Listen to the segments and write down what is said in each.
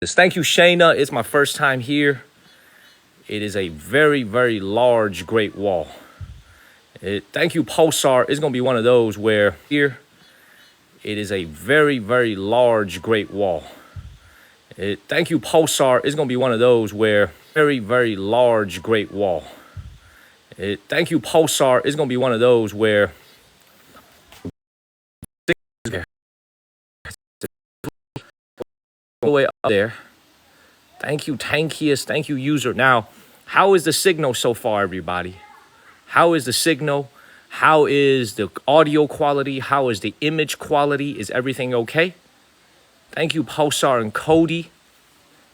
Thank you, Shayna. It's my first time here. It is a very, very large Great Wall. Thank you, Pulsar. It's going to be one of those where here, it is a very, very large Great Wall. Thank you, Pulsar. It's going to be one of those where very, very large Great Wall. Thank you, Pulsar. It's going to be one of those where all the way up there. Thank you, Tankiest. Thank you, user. Now, how is the signal so far, everybody? How is the signal? How is the audio quality? How is the image quality? Is everything okay? Thank you, Pulsar and Cody.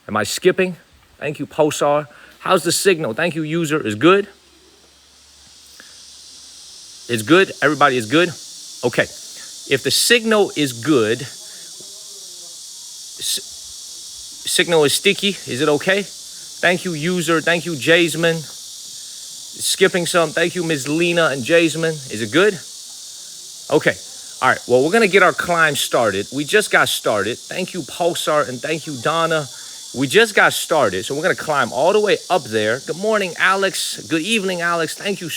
Am I skipping? Thank you, Pulsar. How's the signal? Thank you, user. Is good? It's good? Everybody is good? Okay. If the signal is good, signal is sticky. Is it okay? Thank you, user. Thank you, Jasmine. Skipping some. Thank you, Ms. Lena and Jasmine. Is it good? Okay. All right. Well, we're going to get our climb started. We just got started. Thank you, Pulsar, and thank you, Donna. We just got started, so we're going to climb all the way up there. Good morning, Alex. Good evening, Alex. Thank you,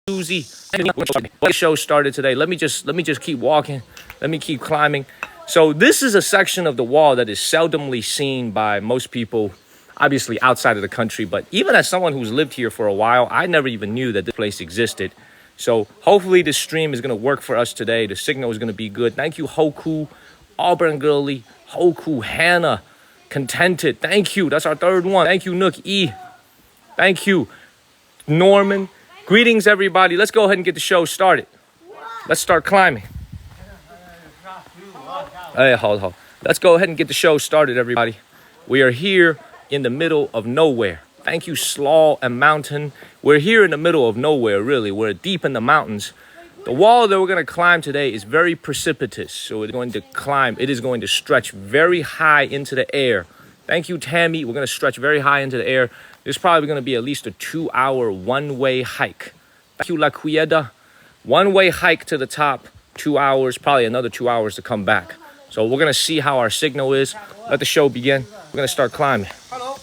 Susie. The show started today. Let me just keep walking. Let me keep climbing. So this is a section of the wall that is seldomly seen by most people, obviously outside of the country. But even as someone who's lived here for a while, I never even knew that this place existed. So hopefully this stream is going to work for us today. The signal is going to be good. Thank you, Hoku, Auburn Girly, Hoku, Hannah, Contented. Thank you. That's our third one. Thank you, Nook E. Thank you, Norman. Greetings, everybody. Let's go ahead and get the show started. Let's start climbing. Hey, hold. Let's go ahead and get the show started, everybody. We are here in the middle of nowhere. Thank you, Slaw and Mountain. We're here in the middle of nowhere, really. We're deep in the mountains. The wall that we're going to climb today is very precipitous. So it's going to climb. It is going to stretch very high into the air. Thank you, Tammy. We're going to stretch very high into the air. It's probably going to be at least a 2-hour one-way hike. Thank you, La Quieda. One-way hike to the top, 2 hours, probably another 2 hours to come back. So we're going to see how our signal is. Let the show begin. We're going to start climbing. Hello.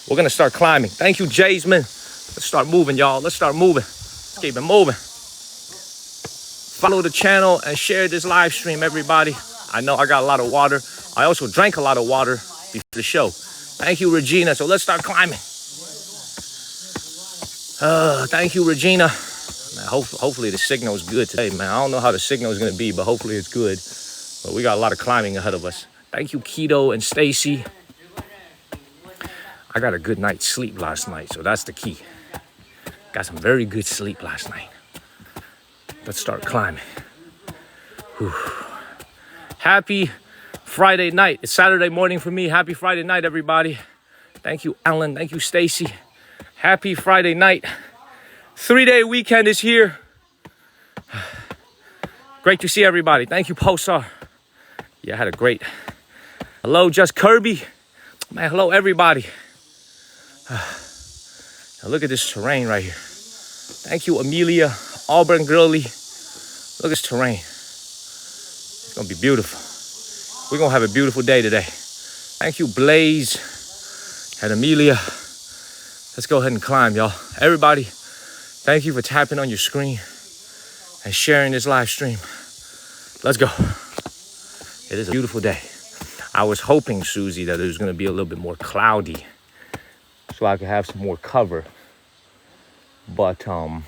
We're going to start climbing. Thank you, Jasmine. Let's start moving, y'all. Let's start moving. Let's keep it moving. Follow the channel and share this live stream, everybody. I know I got a lot of water. I also drank a lot of water before the show. Thank you, Regina. So let's start climbing. Thank you, Regina. Man, hopefully the signal is good today, man. I don't know how the signal is going to be, but hopefully it's good. But we got a lot of climbing ahead of us. Thank you, Keto and Stacy. I got a good night's sleep last night, so that's the key. Got some very good sleep last night. Let's start climbing. Whew. Happy Friday night. It's Saturday morning for me. Happy Friday night, everybody. Thank you, Alan. Thank you, Stacy. Happy Friday night. 3-day weekend is here. Great to see everybody. Thank you, Pulsar. Yeah, I had a great... Hello, Just Kirby. Man, hello, everybody. Now look at this terrain right here. Thank you, Amelia, Auburn Girly. Look at this terrain. It's going to be beautiful. We're going to have a beautiful day today. Thank you, Blaze and Amelia. Let's go ahead and climb, y'all. Everybody, thank you for tapping on your screen and sharing this live stream. Let's go. It is a beautiful day. I was hoping, Susie, that it was going to be a little bit more cloudy so I could have some more cover. But it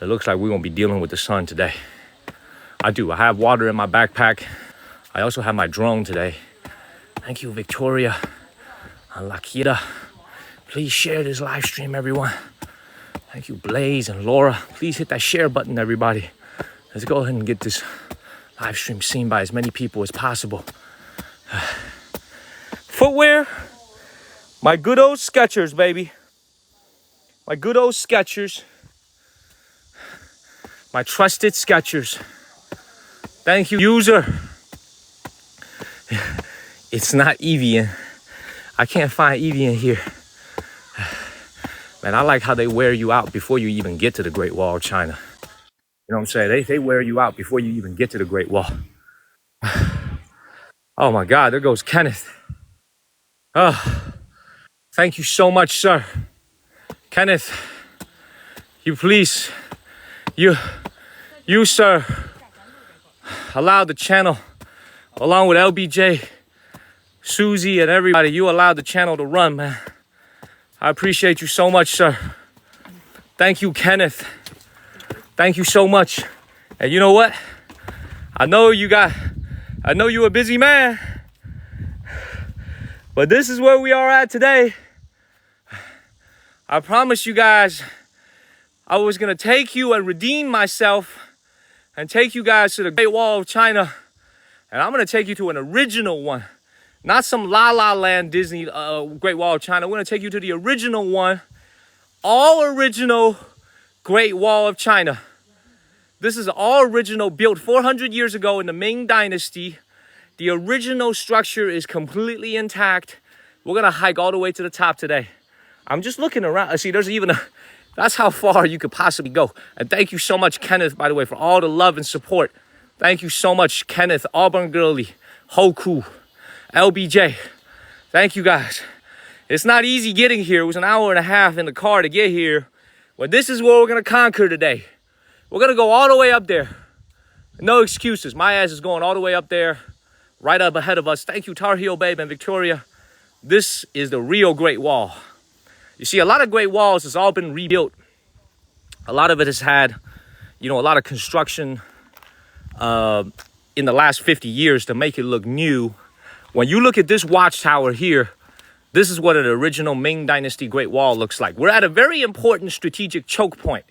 looks like we're going to be dealing with the sun today. I do. I have water in my backpack. I also have my drone today. Thank you, Victoria and Lakita. Please share this live stream, everyone. Thank you, Blaze and Laura. Please hit that share button, everybody. Let's go ahead and get this live stream seen by as many people as possible. Footwear. My good old Skechers, baby. My good old Skechers. My trusted Skechers. Thank you, user. It's not Evian. I can't find Evian here. Man, I like how they wear you out before you even get to the Great Wall of China. You know what I'm saying? They wear you out before you even get to the Great Wall. Oh my God, there goes Kenneth. Oh, thank you so much, sir. Kenneth, you please, you, sir, allowed the channel, along with LBJ, Susie, and everybody, you allowed the channel to run, man. I appreciate you so much, sir. Thank you, Kenneth. Thank you so much. And you know what? I know you're a busy man, but this is where we are at today. I promised you guys I was gonna take you and redeem myself and take you guys to the Great Wall of China. And I'm gonna take you to an original one. Not some La La Land Disney Great Wall of China. We're gonna take you to the original one. All original Great Wall of China. This is all original, built 400 years ago in the Ming Dynasty. The original structure is completely intact. We're gonna hike all the way to the top today. I'm just looking around. See, there's even a, that's how far you could possibly go. And thank you so much, Kenneth, by the way, for all the love and support. Thank you so much, Kenneth, Auburn Girly, Hoku, LBJ. Thank you guys. It's not easy getting here. It was an hour and a half in the car to get here. But this is what we're gonna conquer today. We're gonna go all the way up there. No excuses. My ass is going all the way up there, right up ahead of us. Thank you, Tar Heel Babe and Victoria. This is the real Great Wall. You see, a lot of Great Walls has all been rebuilt. A lot of it has had, a lot of construction in the last 50 years to make it look new. When you look at this watchtower here, this is what an original Ming Dynasty Great Wall looks like. We're at a very important strategic choke point.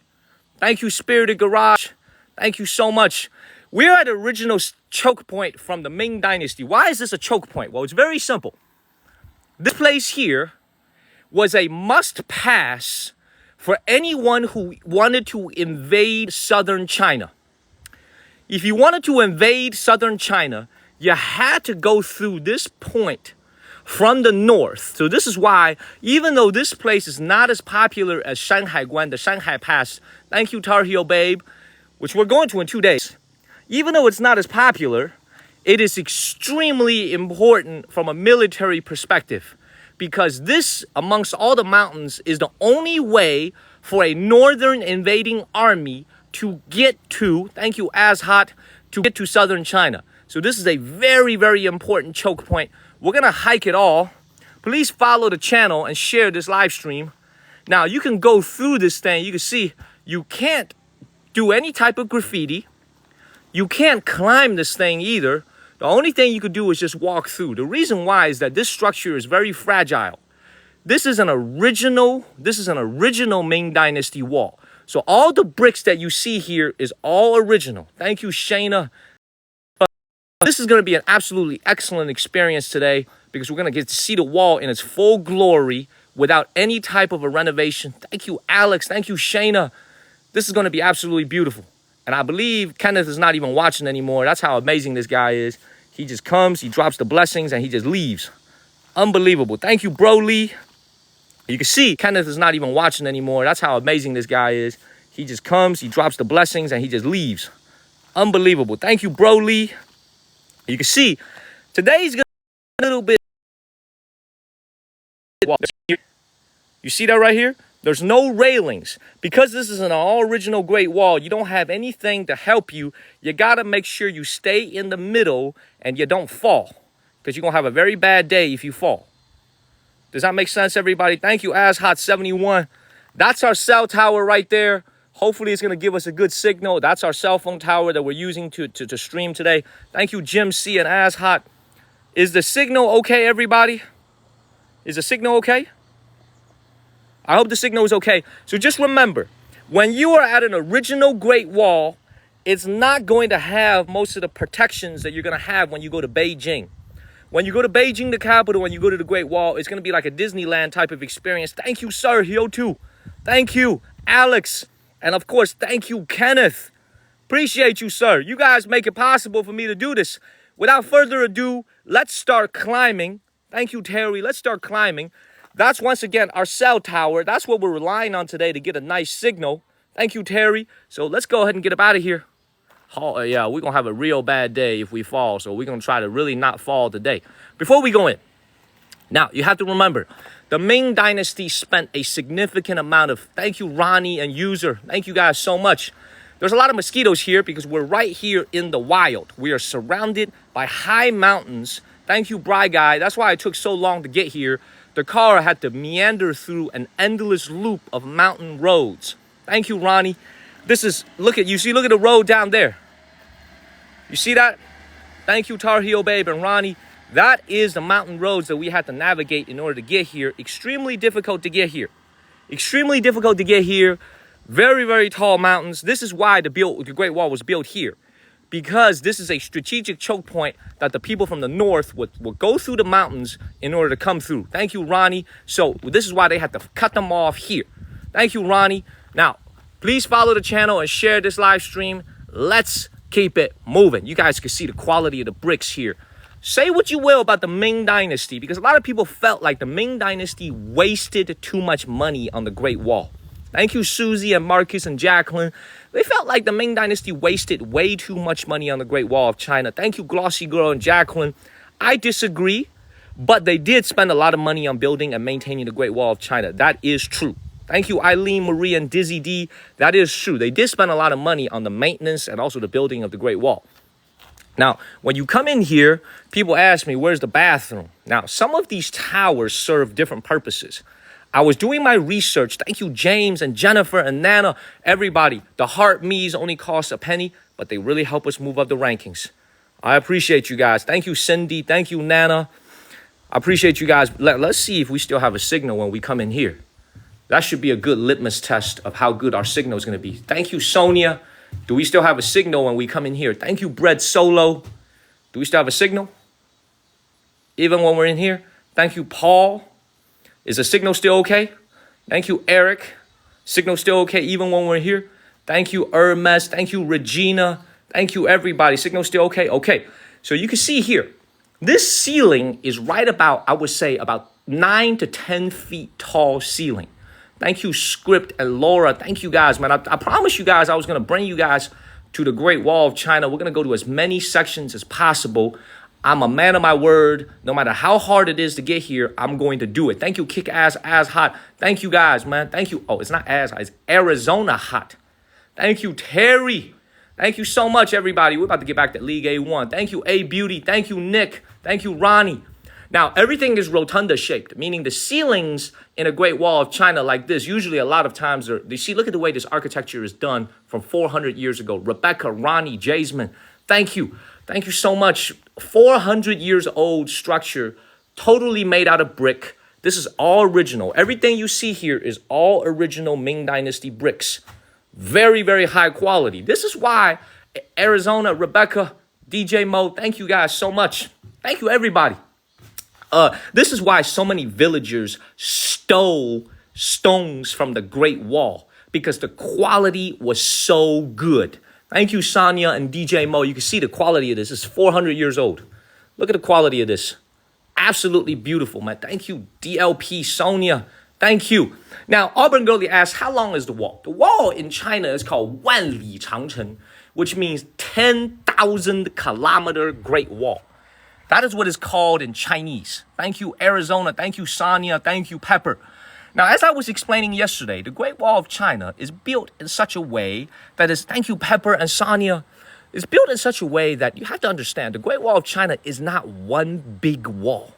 Thank you, Spirited Garage. Thank you so much. We're at an original choke point from the Ming Dynasty. Why is this a choke point? Well, it's very simple. This place here was a must-pass for anyone who wanted to invade southern China. If you wanted to invade southern China, you had to go through this point from the north. So this is why, even though this place is not as popular as Shanghai Guan, the Shanghai Pass, thank you, Tar Heel Babe, which we're going to in 2 days. Even though it's not as popular, it is extremely important from a military perspective, because this, amongst all the mountains, is the only way for a northern invading army to get to, thank you, Azhot, to get to southern China. So this is a very, very important choke point. We're gonna hike it all. Please follow the channel and share this live stream. Now, you can go through this thing. You can see you can't do any type of graffiti. You can't climb this thing either. The only thing you could do is just walk through. The reason why is that this structure is very fragile. This is an original Ming Dynasty wall. So all the bricks that you see here is all original. Thank you, Shayna. This is going to be an absolutely excellent experience today, because we're going to get to see the wall in its full glory without any type of a renovation. Thank you, Alex. Thank you, Shayna. This is going to be absolutely beautiful. And I believe Kenneth is not even watching anymore. That's how amazing this guy is. He just comes, he drops the blessings, and he just leaves. Unbelievable. Thank you, Broly. You can see Kenneth is not even watching anymore. That's how amazing this guy is. He just comes, he drops the blessings, and he just leaves. Unbelievable. Thank you, Broly. You can see today's gonna be a little bit. You see that right here? There's no railings. Because this is an all original Great Wall, you don't have anything to help you. You gotta make sure you stay in the middle and you don't fall, because you're gonna have a very bad day if you fall. Does that make sense, everybody? Thank you, AssHot71. That's our cell tower right there. Hopefully it's gonna give us a good signal. That's our cell phone tower that we're using to stream today. Thank you, Jim C and AssHot. Is the signal okay, everybody? Is the signal okay? I hope the signal is okay. So just remember, when you are at an original Great Wall, it's not going to have most of the protections that you're going to have when you go to Beijing. When you go to Beijing, the capital, when you go to the Great Wall, it's going to be like a Disneyland type of experience. Thank you, sir, Hyo2. Thank you, Alex. And of course, thank you, Kenneth. Appreciate you, sir. You guys make it possible for me to do this. Without further ado, let's start climbing. Thank you, Terry. Let's start climbing. That's, once again, our cell tower. That's what we're relying on today to get a nice signal. Thank you, Terry. So let's go ahead and get up out of here. Oh, yeah, we're going to have a real bad day if we fall. So we're going to try to really not fall today. Before we go in, now, you have to remember, the Ming Dynasty spent a significant amount of, thank you, Ronnie and User. Thank you guys so much. There's a lot of mosquitoes here because we're right here in the wild. We are surrounded by high mountains. Thank you, Bry Guy. That's why it took so long to get here. The car had to meander through an endless loop of mountain roads. Thank you, Ronnie. This is, look at the road down there. You see that? Thank you, Tar Heel Babe and Ronnie. That is the mountain roads that we had to navigate in order to get here. Extremely difficult to get here. Extremely difficult to get here. Very, very tall mountains. This is why the Great Wall was built here. Because this is a strategic choke point that the people from the north would go through the mountains in order to come through. Thank you, Ronnie. So this is why they had to cut them off here. Thank you, Ronnie. Now, please follow the channel and share this live stream. Let's keep it moving. You guys can see the quality of the bricks here. Say what you will about the Ming Dynasty, because a lot of people felt like the Ming Dynasty wasted too much money on the Great Wall. Thank you, Susie and Marcus and Jacqueline. They felt like the Ming Dynasty wasted way too much money on the Great Wall of China. Thank you, Glossy Girl and Jacqueline. I disagree, but they did spend a lot of money on building and maintaining the Great Wall of China. That is true. Thank you, Eileen, Marie, and Dizzy D. That is true. They did spend a lot of money on the maintenance and also the building of the Great Wall. Now, when you come in here, people ask me, where's the bathroom? Now, some of these towers serve different purposes. I was doing my research. Thank you, James and Jennifer and Nana. Everybody, the heart me's only cost a penny, but they really help us move up the rankings. I appreciate you guys. Thank you, Cindy. Thank you, Nana. I appreciate you guys. Let's see if we still have a signal when we come in here. That should be a good litmus test of how good our signal is going to be. Thank you, Sonia. Do we still have a signal when we come in here? Thank you, Bread Solo. Do we still have a signal? Even when we're in here? Thank you, Paul. Is the signal still okay? Thank you, Eric. Signal still okay even when we're here? Thank you, Hermes. Thank you, Regina. Thank you, everybody. Signal still okay? Okay. So you can see here, this ceiling is right about, I would say, about 9 to 10 feet tall ceiling. Thank you, Script and Laura. Thank you, guys, man. I promised you guys I was going to bring you guys to the Great Wall of China. We're going to go to as many sections as possible. I'm a man of my word. No matter how hard it is to get here, I'm going to do it. Thank you, Kick Ass As Hot. Thank you, guys, man. Thank you. Oh, it's not As Hot. It's Arizona Hot. Thank you, Terry. Thank you so much, everybody. We're about to get back to League A1. Thank you, A Beauty. Thank you, Nick. Thank you, Ronnie. Now, everything is rotunda shaped, meaning the ceilings in a Great Wall of China like this, usually a lot of times, you see, look at the way this architecture is done from 400 years ago. Rebecca, Ronnie, Jasmine, thank you. Thank you so much. 400 years old structure, totally made out of brick. This is all original. Everything you see here is all original Ming Dynasty bricks. Very, very high quality. This is why Arizona, Rebecca, DJ Mo, thank you guys so much. Thank you, everybody. This is why so many villagers stole stones from the Great Wall, because the quality was so good. Thank you, Sonia and DJ Mo. You can see the quality of this. It's 400 years old. Look at the quality of this. Absolutely beautiful, man. Thank you, DLP, Sonia. Thank you. Now, Auburn Girlie asks, how long is the wall? The wall in China is called 万里长城, which means 10,000 kilometer Great Wall. That is what it's called in Chinese. Thank you, Arizona. Thank you, Sonia. Thank you, Pepper. Now, as I was explaining yesterday, the Great Wall of China is built in such a way that is, thank you, Pepper and Sonia, is built in such a way that you have to understand the Great Wall of China is not one big wall.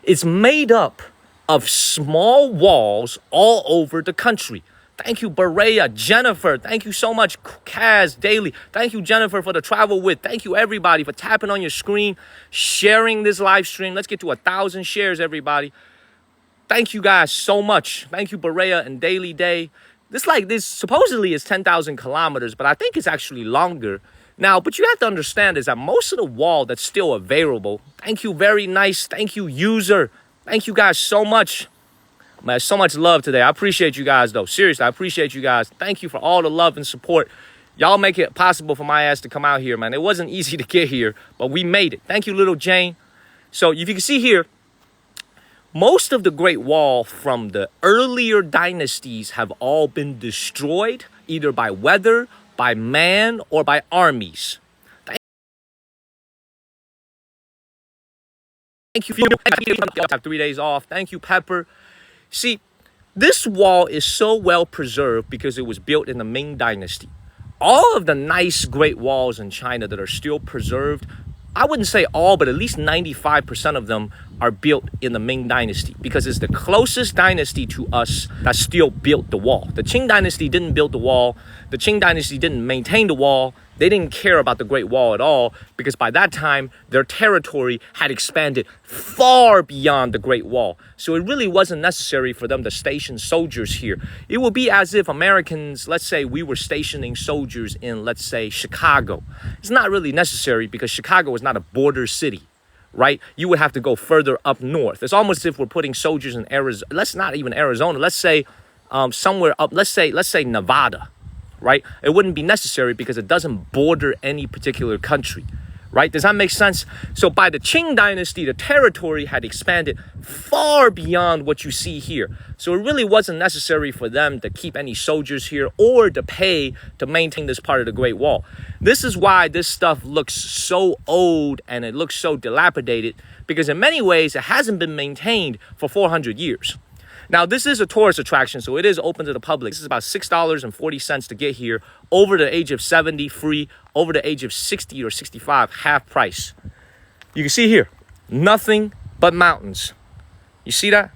It's made up of small walls all over the country. Thank you, Berea, Jennifer. Thank you so much, Kaz Daily. Thank you, Jennifer, for the travel with. Thank you, everybody, for tapping on your screen, sharing this live stream. Let's get to 1,000 shares, everybody. Thank you guys so much. Thank you, Berea and Daily Day. This supposedly is 10,000 kilometers, but I think it's actually longer. Now, but you have to understand is that most of the wall that's still available. Thank you, very nice. Thank you, user. Thank you guys so much. Man, so much love today. I appreciate you guys, though. Seriously, I appreciate you guys. Thank you for all the love and support. Y'all make it possible for my ass to come out here, man. It wasn't easy to get here, but we made it. Thank you, little Jane. So if you can see here, most of the Great Wall from the earlier dynasties have all been destroyed. either by weather, by man, or by armies. Thank you. I have 3 days off. Thank you, Pepper. See, this wall is so well preserved because it was built in the Ming Dynasty. All of the nice Great Walls in China that are still preserved, I wouldn't say all, but at least 95% of them are built in the Ming Dynasty because it's the closest dynasty to us that still built the wall. The Qing Dynasty didn't build the wall. The Qing Dynasty didn't maintain the wall. They didn't care about the Great Wall at all because by that time, their territory had expanded far beyond the Great Wall. So it really wasn't necessary for them to station soldiers here. It would be as if Americans, let's say we were stationing soldiers in, let's say, Chicago. It's not really necessary because Chicago is not a border city, right? You would have to go further up north. It's almost as if we're putting soldiers in Arizona. Let's not even Arizona. Let's say somewhere up, let's say Nevada. Right? It wouldn't be necessary because it doesn't border any particular country, right? Does that make sense? So by the Qing Dynasty, the territory had expanded far beyond what you see here. So it really wasn't necessary for them to keep any soldiers here or to pay to maintain this part of the Great Wall. This is why this stuff looks so old and it looks so dilapidated because in many ways it hasn't been maintained for 400 years. Now, this is a tourist attraction, so it is open to the public. This is about $6.40 to get here. Over the age of 70, free. Over the age of 60 or 65, half price. You can see here, nothing but mountains. You see that?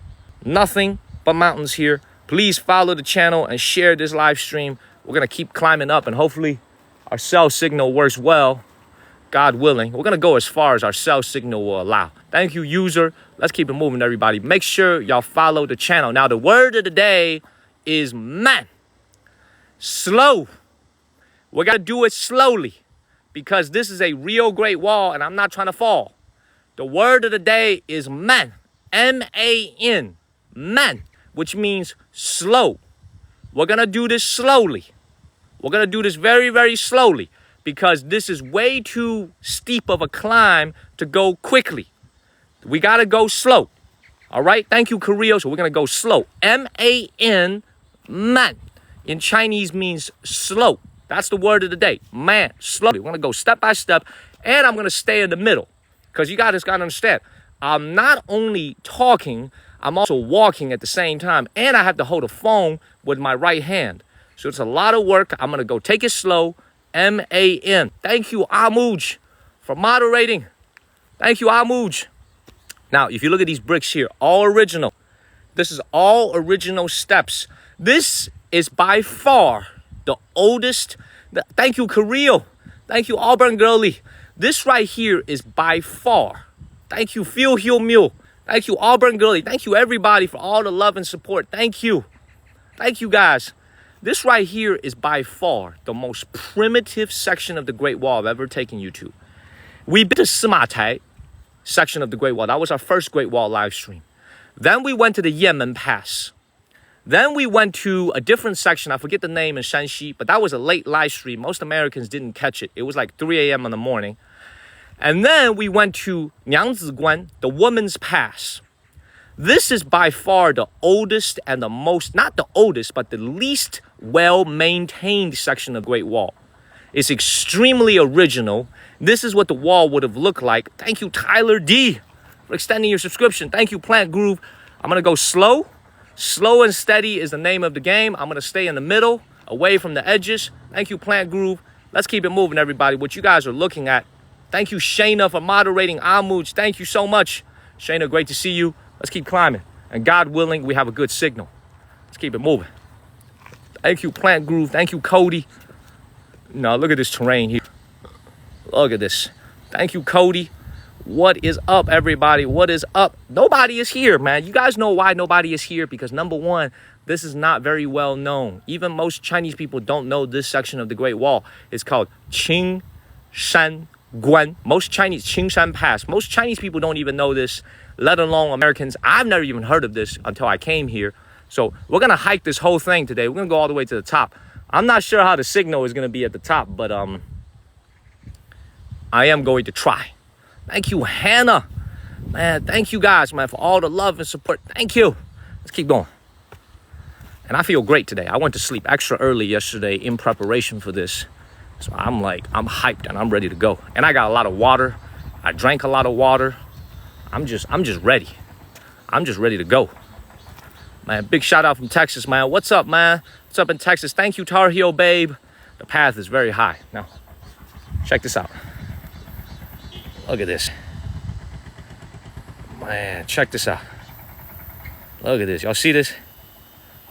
Nothing but mountains here. Please follow the channel and share this live stream. We're going to keep climbing up, and hopefully our cell signal works well. God willing. We're going to go as far as our cell signal will allow. Thank you, user. Let's keep it moving, everybody. Make sure y'all follow the channel. Now, the word of the day is man. Slow. We got to do it slowly because this is a real Great Wall and I'm not trying to fall. The word of the day is man. M-A-N. Man, which means slow. We're going to do this slowly. We're going to do this very, very slowly because this is way too steep of a climb to go quickly. We got to go slow. All right? Thank you, Korea. So we're going to go slow. M-A-N, man. In Chinese means slow. That's the word of the day. Man, slow. We're going to go step by step. And I'm going to stay in the middle. Because you guys got to understand. I'm not only talking, I'm also walking at the same time. And I have to hold a phone with my right hand. So it's a lot of work. I'm going to go take it slow. M-A-N. Thank you, Amuj, for moderating. Thank you, Amuj. Now, if you look at these bricks here, all original. This is all original steps. This is by far the oldest. Thank you, Kirill. Thank you, Auburn Girlie. This right here is by far. Thank you, Phil Hill Mule. Thank you, Auburn Girlie. Thank you, everybody, for all the love and support. Thank you. Thank you, guys. This right here is by far the most primitive section of the Great Wall I've ever taken you to. We've been to Sima Tai section of the Great Wall. That was our first Great Wall live stream. Then we went to the Yemen Pass. Then we went to a different section. I forget the name in Shanxi, but that was a late live stream. Most Americans didn't catch it. It was like 3 a.m. in the morning. And then we went to Niangziguan, the Woman's Pass. This is by far the oldest and the most, not the oldest, but the least well-maintained section of Great Wall. It's extremely original. This is what the wall would have looked like. Thank you, Tyler D, for extending your subscription. Thank you, Plant Groove. I'm going to go slow. Slow and steady is the name of the game. I'm going to stay in the middle, away from the edges. Thank you, Plant Groove. Let's keep it moving, everybody. What you guys are looking at. Thank you, Shayna, for moderating. Amuj, thank you so much. Shayna, great to see you. Let's keep climbing. And God willing, we have a good signal. Let's keep it moving. Thank you, Plant Groove. Thank you, Cody. Now, look at this terrain here. Look at this. Thank you, Cody. What is up, everybody? What is up? Nobody is here, man. You guys know why nobody is here? Because number one, this is not very well known. Even most Chinese people don't know this section of the Great Wall. It's called Qing Shan Guan. Most Chinese, Qing Shan Pass. Most Chinese people don't even know this, let alone Americans. I've never even heard of this until I came here. So we're going to hike this whole thing today. We're going to go all the way to the top. I'm not sure how the signal is going to be at the top, but I am going to try. Thank you, Hannah. Man, thank you guys, man, for all the love and support. Thank you. Let's keep going. And I feel great today. I went to sleep extra early yesterday in preparation for this. So I'm hyped and I'm ready to go. And I got a lot of water. I drank a lot of water. I'm just ready. I'm just ready to go. Man, big shout out from Texas, man. What's up, man? What's up in Texas? Thank you, Tar Heel babe. The path is very high. Now, check this out. Look at this. Man, check this out. Look at this. Y'all see this?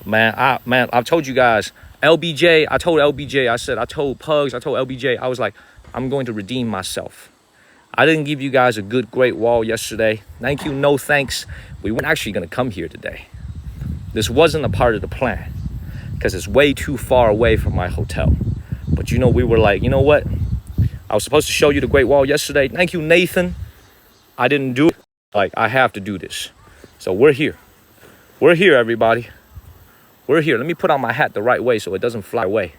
Man, I've told you guys, LBJ, I told Pugs, I told LBJ, I was like, I'm going to redeem myself. I didn't give you guys a good, great wall yesterday. Thank you, no thanks. We weren't actually going to come here today. This wasn't a part of the plan because it's way too far away from my hotel. But you know, we were like, you know what? I was supposed to show you the Great Wall yesterday. Thank you, Nathan. I didn't do it. Like, I have to do this. So we're here. We're here, everybody. We're here. Let me put on my hat the right way so it doesn't fly away,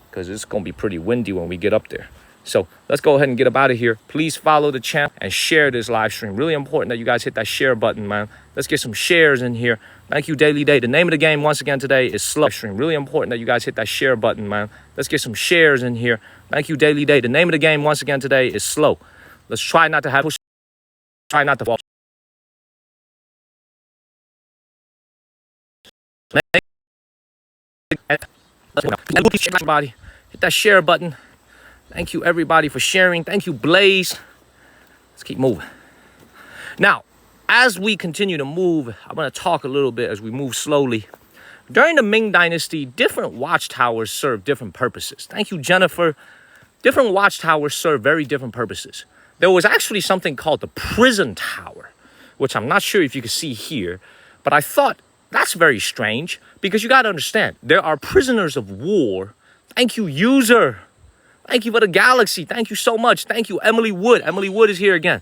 because it's going to be pretty windy when we get up there. So let's go ahead and get up out of here. Please follow the channel and share this live stream. Really important that you guys hit that share button, man. Let's get some shares in here. Thank you, Daily Day. The name of the game, once again, today is Slow Stream. Really important that you guys hit that share button, man. Let's get some shares in here. Thank you, Daily Day. The name of the game, once again, today is Slow. Let's try not to have push. Try not to fall. Everybody, hit that share button. Thank you, everybody, for sharing. Thank you, Blaze. Let's keep moving. Now, as we continue to move, I'm going to talk a little bit as we move slowly. During the Ming Dynasty, different watchtowers served different purposes. Thank you, Jennifer. Different watchtowers serve very different purposes. There was actually something called the prison tower, which I'm not sure if you can see here, but I thought that's very strange because you got to understand, there are prisoners of war. Thank you, user. Thank you for the galaxy. Thank you so much. Thank you, Emily Wood. Emily Wood is here again.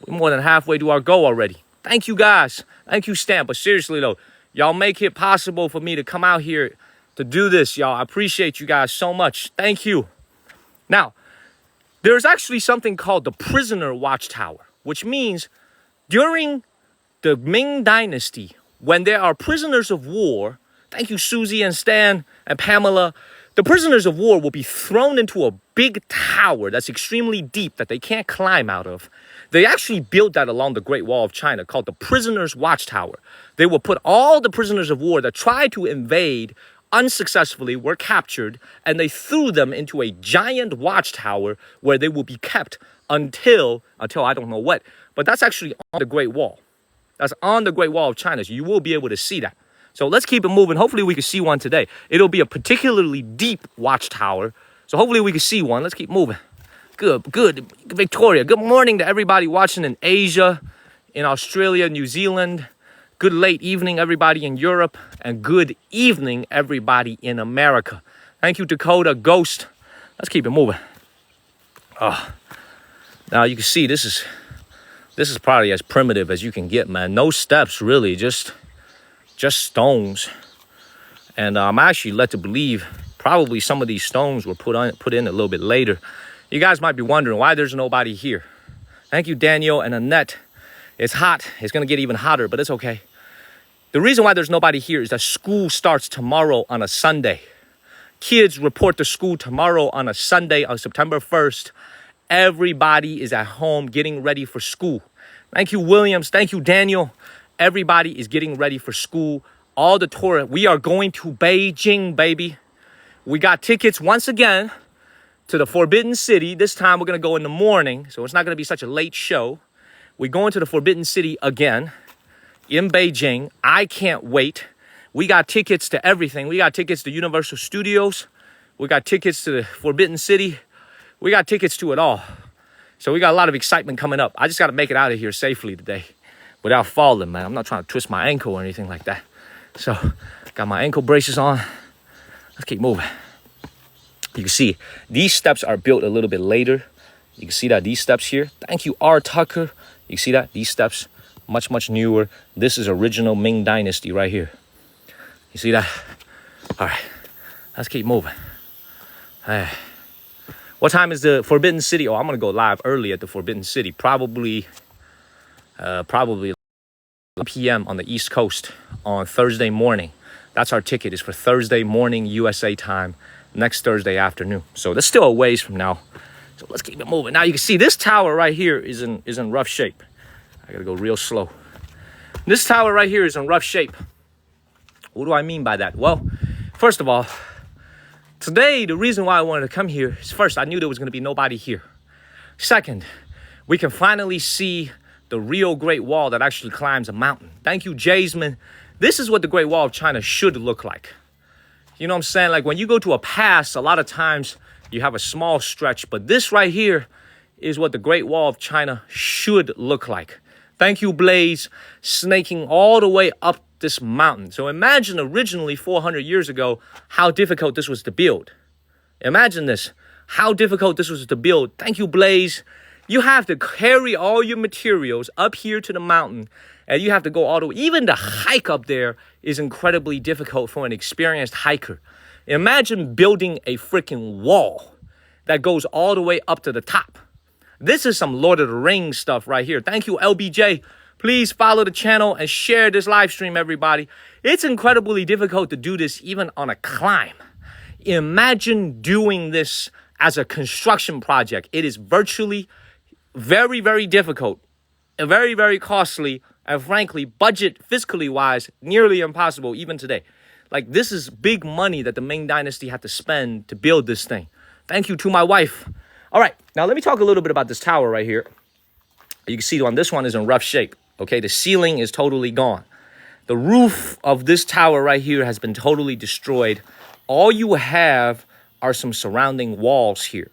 We're more than halfway to our goal already. Thank you, guys. Thank you, Stan. But seriously, though, y'all make it possible for me to come out here to do this, y'all. I appreciate you guys so much. Thank you. Now, there's actually something called the prisoner watchtower, which means during the Ming Dynasty, when there are prisoners of war, thank you, Susie and Stan and Pamela, the prisoners of war will be thrown into a big tower that's extremely deep that they can't climb out of. They actually built that along the Great Wall of China called the Prisoners' Watchtower. They will put all the prisoners of war that tried to invade unsuccessfully, were captured, and they threw them into a giant watchtower where they will be kept until I don't know what. But that's actually on the Great Wall. That's on the Great Wall of China, so you will be able to see that. So let's keep it moving. Hopefully we can see one today. It'll be a particularly deep watchtower, so hopefully we can see one. Let's keep moving. Good. Victoria, good morning to everybody watching in Asia, in Australia, New Zealand. Good late evening, everybody in Europe. And good evening, everybody in America. Thank you, Dakota, Ghost. Let's keep it moving. Now you can see this is probably as primitive as you can get, man. No steps, really, just stones. And I'm actually led to believe probably some of these stones were put in a little bit later. You guys might be wondering why there's nobody here. Thank you, Daniel and Annette. It's hot. It's going to get even hotter, but it's okay. The reason why there's nobody here is that school starts tomorrow on a Sunday. Kids report to school tomorrow on a Sunday on September 1st. Everybody is at home getting ready for school. Thank you, Williams. Thank you, Daniel. Everybody is getting ready for school. All the tourists. We are going to Beijing, baby. We got tickets once again to the Forbidden City. This time we're going to go in the morning, so it's not going to be such a late show. We're going to the Forbidden City again in Beijing. I can't wait. We got tickets to everything. We got tickets to Universal Studios. We got tickets to the Forbidden City. We got tickets to it all. So we got a lot of excitement coming up. I just got to make it out of here safely today without falling, man. I'm not trying to twist my ankle or anything like that. So got my ankle braces on. Let's keep moving. You can see these steps are built a little bit later. You can see that these steps here. Thank you, R. Tucker. You see that? These steps, much newer. This is original Ming Dynasty right here. You see that? All right, let's keep moving. Hey. What time is the Forbidden City? Oh, I'm going to go live early at the Forbidden City. Probably 1 p.m. on the East Coast on Thursday morning. That's our ticket. It's for Thursday morning USA time, next Thursday afternoon. So that's still a ways from now. So let's keep it moving. Now you can see this tower right here is in rough shape. I gotta go real slow. This tower right here is in rough shape. What do I mean by that? Well, first of all, today, the reason why I wanted to come here is first, I knew there was going to be nobody here. Second, we can finally see the real Great Wall that actually climbs a mountain. Thank you, Jasmine. This is what the Great Wall of China should look like. You know what I'm saying? Like when you go to a pass, a lot of times you have a small stretch, but this right here is what the Great Wall of China should look like. Thank you, Blaze, snaking all the way up this mountain. So imagine originally 400 years ago how difficult this was to build. Imagine this, how difficult this was to build. Thank you, Blaze. You have to carry all your materials up here to the mountain, and you have to go all the way. Even the hike up there is incredibly difficult for an experienced hiker. Imagine building a freaking wall that goes all the way up to the top. This is some Lord of the Rings stuff right here. Thank you, LBJ. Please follow the channel and share this live stream, everybody. It's incredibly difficult to do this even on a climb. Imagine doing this as a construction project. It is virtually very, very difficult, and very, very costly, and frankly, budget fiscally wise, nearly impossible even today. Like, this is big money that the Ming Dynasty had to spend to build this thing. Thank you to my wife. All right, now let me talk a little bit about this tower right here. You can see on this one is in rough shape. Okay, the ceiling is totally gone. The roof of this tower right here has been totally destroyed. All you have are some surrounding walls here.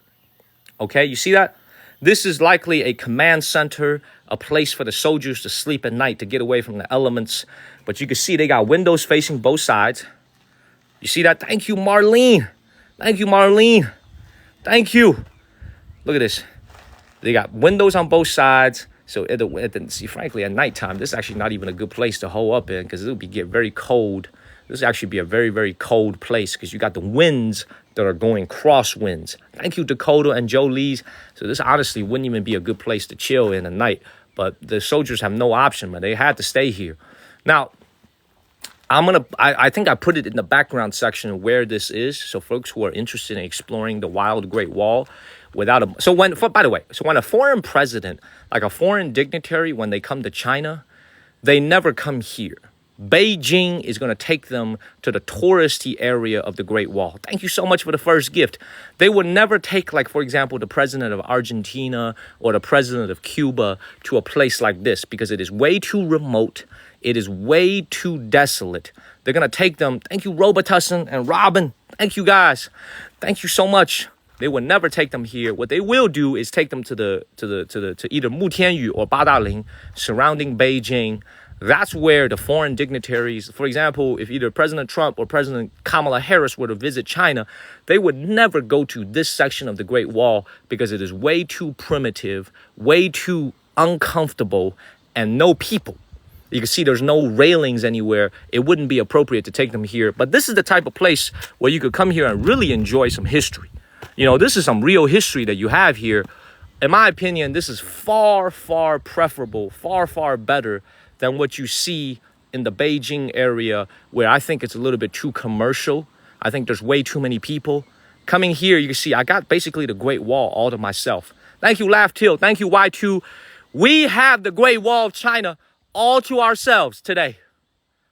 Okay, you see that? This is likely a command center, a place for the soldiers to sleep at night to get away from the elements. But you can see they got windows facing both sides. You see that? Thank you, Marlene. Thank you, Marlene. Thank you. Look at this. They got windows on both sides. So, frankly, at nighttime, this is actually not even a good place to hole up in because it'll get very cold. This will actually be a very, very cold place because you got the winds that are going crosswinds. Thank you, Dakota and Joe Lee's. So this honestly wouldn't even be a good place to chill in at night. But the soldiers have no option, man. They had to stay here. Now, I think I put it in the background section where this is. So folks who are interested in exploring the wild Great Wall without a... So when a foreign president, like a foreign dignitary, when they come to China, they never come here. Beijing is going to take them to the touristy area of the Great Wall. Thank you so much for the first gift. They would never take, like, for example, the president of Argentina or the president of Cuba to a place like this because it is way too remote. It is way too desolate. They're going to take them. Thank you, Robitussin and Robin. Thank you, guys. Thank you so much. They would never take them here. What they will do is take them to either Mutianyu or Badaling surrounding Beijing. That's where the foreign dignitaries, for example, if either President Trump or President Kamala Harris were to visit China, they would never go to this section of the Great Wall because it is way too primitive, way too uncomfortable, and no people. You can see there's no railings anywhere. It wouldn't be appropriate to take them here. But this is the type of place where you could come here and really enjoy some history. You know, this is some real history that you have here. In my opinion, this is far, far preferable, far, far better than what you see in the Beijing area, where I think it's a little bit too commercial. I think there's way too many people. Coming here, you can see I got basically the Great Wall all to myself. Thank you, Laugh Till. Thank you, Y2. We have the Great Wall of China all to ourselves today.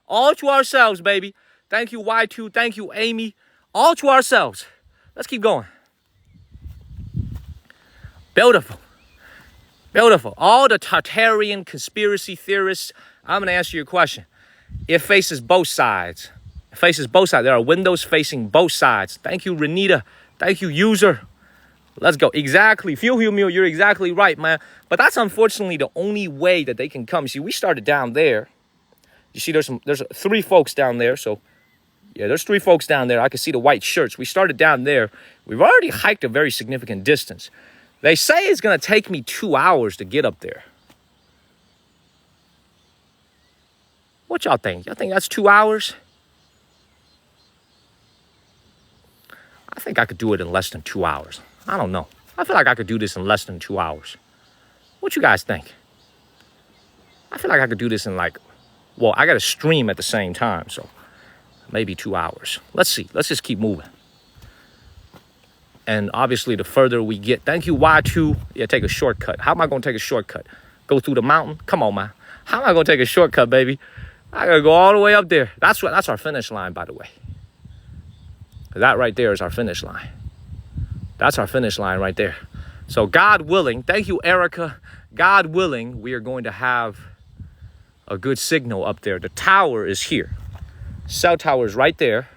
All to ourselves, baby. Thank you, Y2. Thank you, Amy. All to ourselves. Let's keep going. Beautiful. Beautiful. All the Tartarian conspiracy theorists, I'm going to answer your question. It faces both sides. It faces both sides. There are windows facing both sides. Thank you, Renita. Thank you, user. Let's go. Exactly. Fuel Meal, you're exactly right, man. But that's unfortunately the only way that they can come. See, we started down there. You see, there's 3 folks down there. So, yeah, there's 3 folks down there. I can see the white shirts. We started down there. We've already hiked a very significant distance. They say it's going to take me 2 hours to get up there. What y'all think? Y'all think that's 2 hours? I think I could do it in less than 2 hours. I don't know. I feel like I could do this in less than 2 hours. What you guys think? I feel like I could do this in well, I got to stream at the same time, so maybe 2 hours. Let's see. Let's just keep moving. And obviously, the further we get, thank you, Y2. Yeah, take a shortcut. How am I going to take a shortcut? Go through the mountain? Come on, man. How am I going to take a shortcut, baby? I got to go all the way up there. That's our finish line, by the way. That right there is our finish line. That's our finish line right there. So God willing, thank you, Erica. God willing, we are going to have a good signal up there. The tower is here. Cell tower is right there.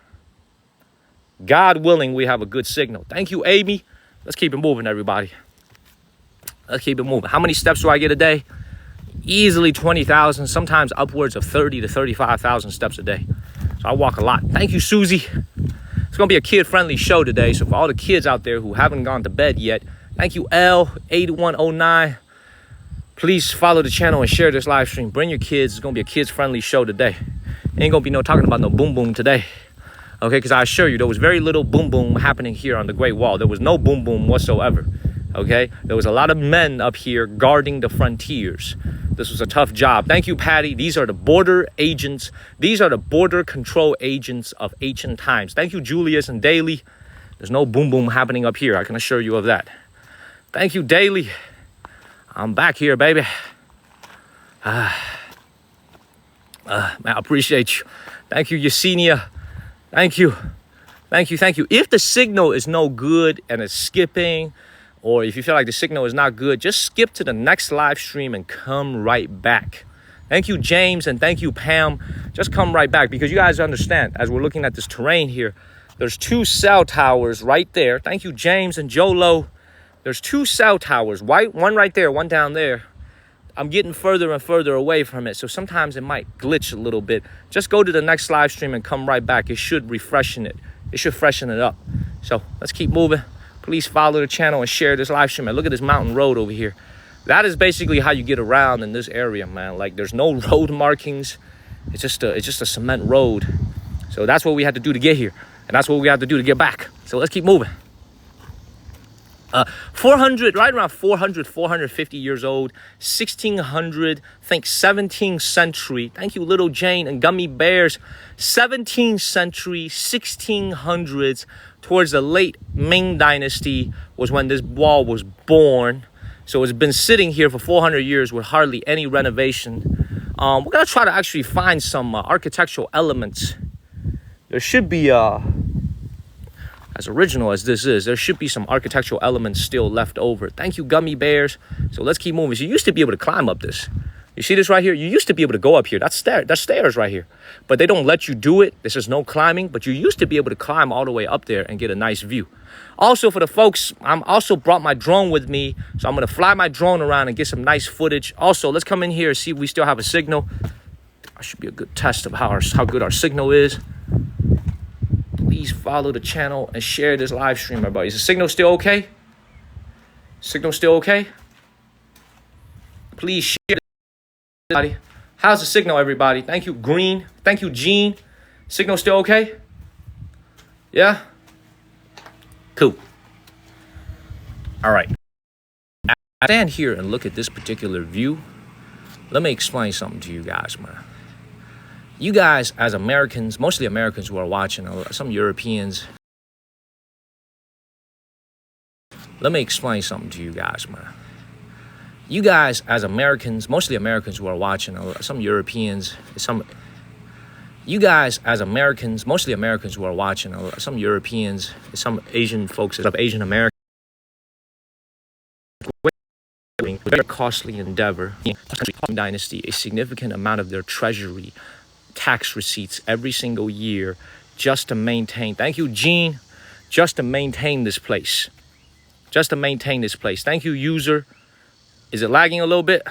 God willing, we have a good signal. Thank you, Amy. Let's keep it moving, everybody. Let's keep it moving. How many steps do I get a day? Easily 20,000, sometimes upwards of 30 to 35,000 steps a day. So I walk a lot. Thank you, Susie. It's going to be a kid-friendly show today. So for all the kids out there who haven't gone to bed yet, thank you, L8109. Please follow the channel and share this live stream. Bring your kids. It's going to be a kids-friendly show today. Ain't going to be no talking about no boom boom today. Okay, because I assure you, there was very little boom boom happening here on the Great Wall. There was no boom boom whatsoever. Okay, there was a lot of men up here guarding the frontiers. This was a tough job. Thank you, Patty. These are the border agents. These are the border control agents of ancient times. Thank you, Julius and Daly. There's no boom boom happening up here. I can assure you of that. Thank you, Daly. I'm back here, baby. Man, I appreciate you. Thank you, Yesenia. Thank you. Thank you. Thank you. If the signal is no good and it's skipping, or if you feel like the signal is not good, just skip to the next live stream and come right back. Thank you, James, and thank you, Pam. Just come right back, because you guys understand, as we're looking at this terrain here, there's 2 cell towers right there. Thank you, James and Jolo. There's 2 cell towers, one right there, one down there. I'm getting further and further away from it, so sometimes it might glitch a little bit. Just go to the next live stream and come right back. It should refreshen it. It should freshen it up. So let's keep moving. Please follow the channel and share this live stream. And look at this mountain road over here. That is basically how you get around in this area, man. Like, there's no road markings. It's just a cement road. So that's what we had to do to get here, and that's what we have to do to get back. So let's keep moving. 400, right around 400, 450 years old, 1600, think 17th century. Thank you, Little Jane and Gummy Bears. 17th century, 1600s, towards the late Ming Dynasty was when this wall was born. So it's been sitting here for 400 years with hardly any renovation. We're going to try to actually find some architectural elements. There should be as original as this is, there should be some architectural elements still left over. Thank you, Gummy Bears. So let's keep moving. So you used to be able to climb up this. You see this right here? You used to be able to go up here. That's stairs right here. But they don't let you do it. This is no climbing. But you used to be able to climb all the way up there and get a nice view. Also, for the folks, I'm also brought my drone with me. So I'm going to fly my drone around and get some nice footage. Also, let's come in here and see if we still have a signal. That should be a good test of how good our signal is. Please follow the channel and share this live stream, everybody. Is the signal still okay? Signal still okay? Please share this, everybody. How's the signal, everybody? Thank you, Green. Thank you, Gene. Signal still okay? Yeah? Cool. All right. I stand here and look at this particular view. Let me explain something to you guys, man. You guys, as Americans, mostly Americans who are watching, some Europeans. Let me explain something to you guys, man. You guys, as Americans, mostly Americans who are watching, some Europeans, you guys, as Americans, mostly Americans who are watching, some Europeans, some Asian folks of Asian American. Very costly endeavor. Dynasty, a significant amount of their treasury, tax receipts every single year, just to maintain. Thank you, Gene. Just to maintain this place. Just to maintain this place. Thank you, user. Is it lagging a little bit?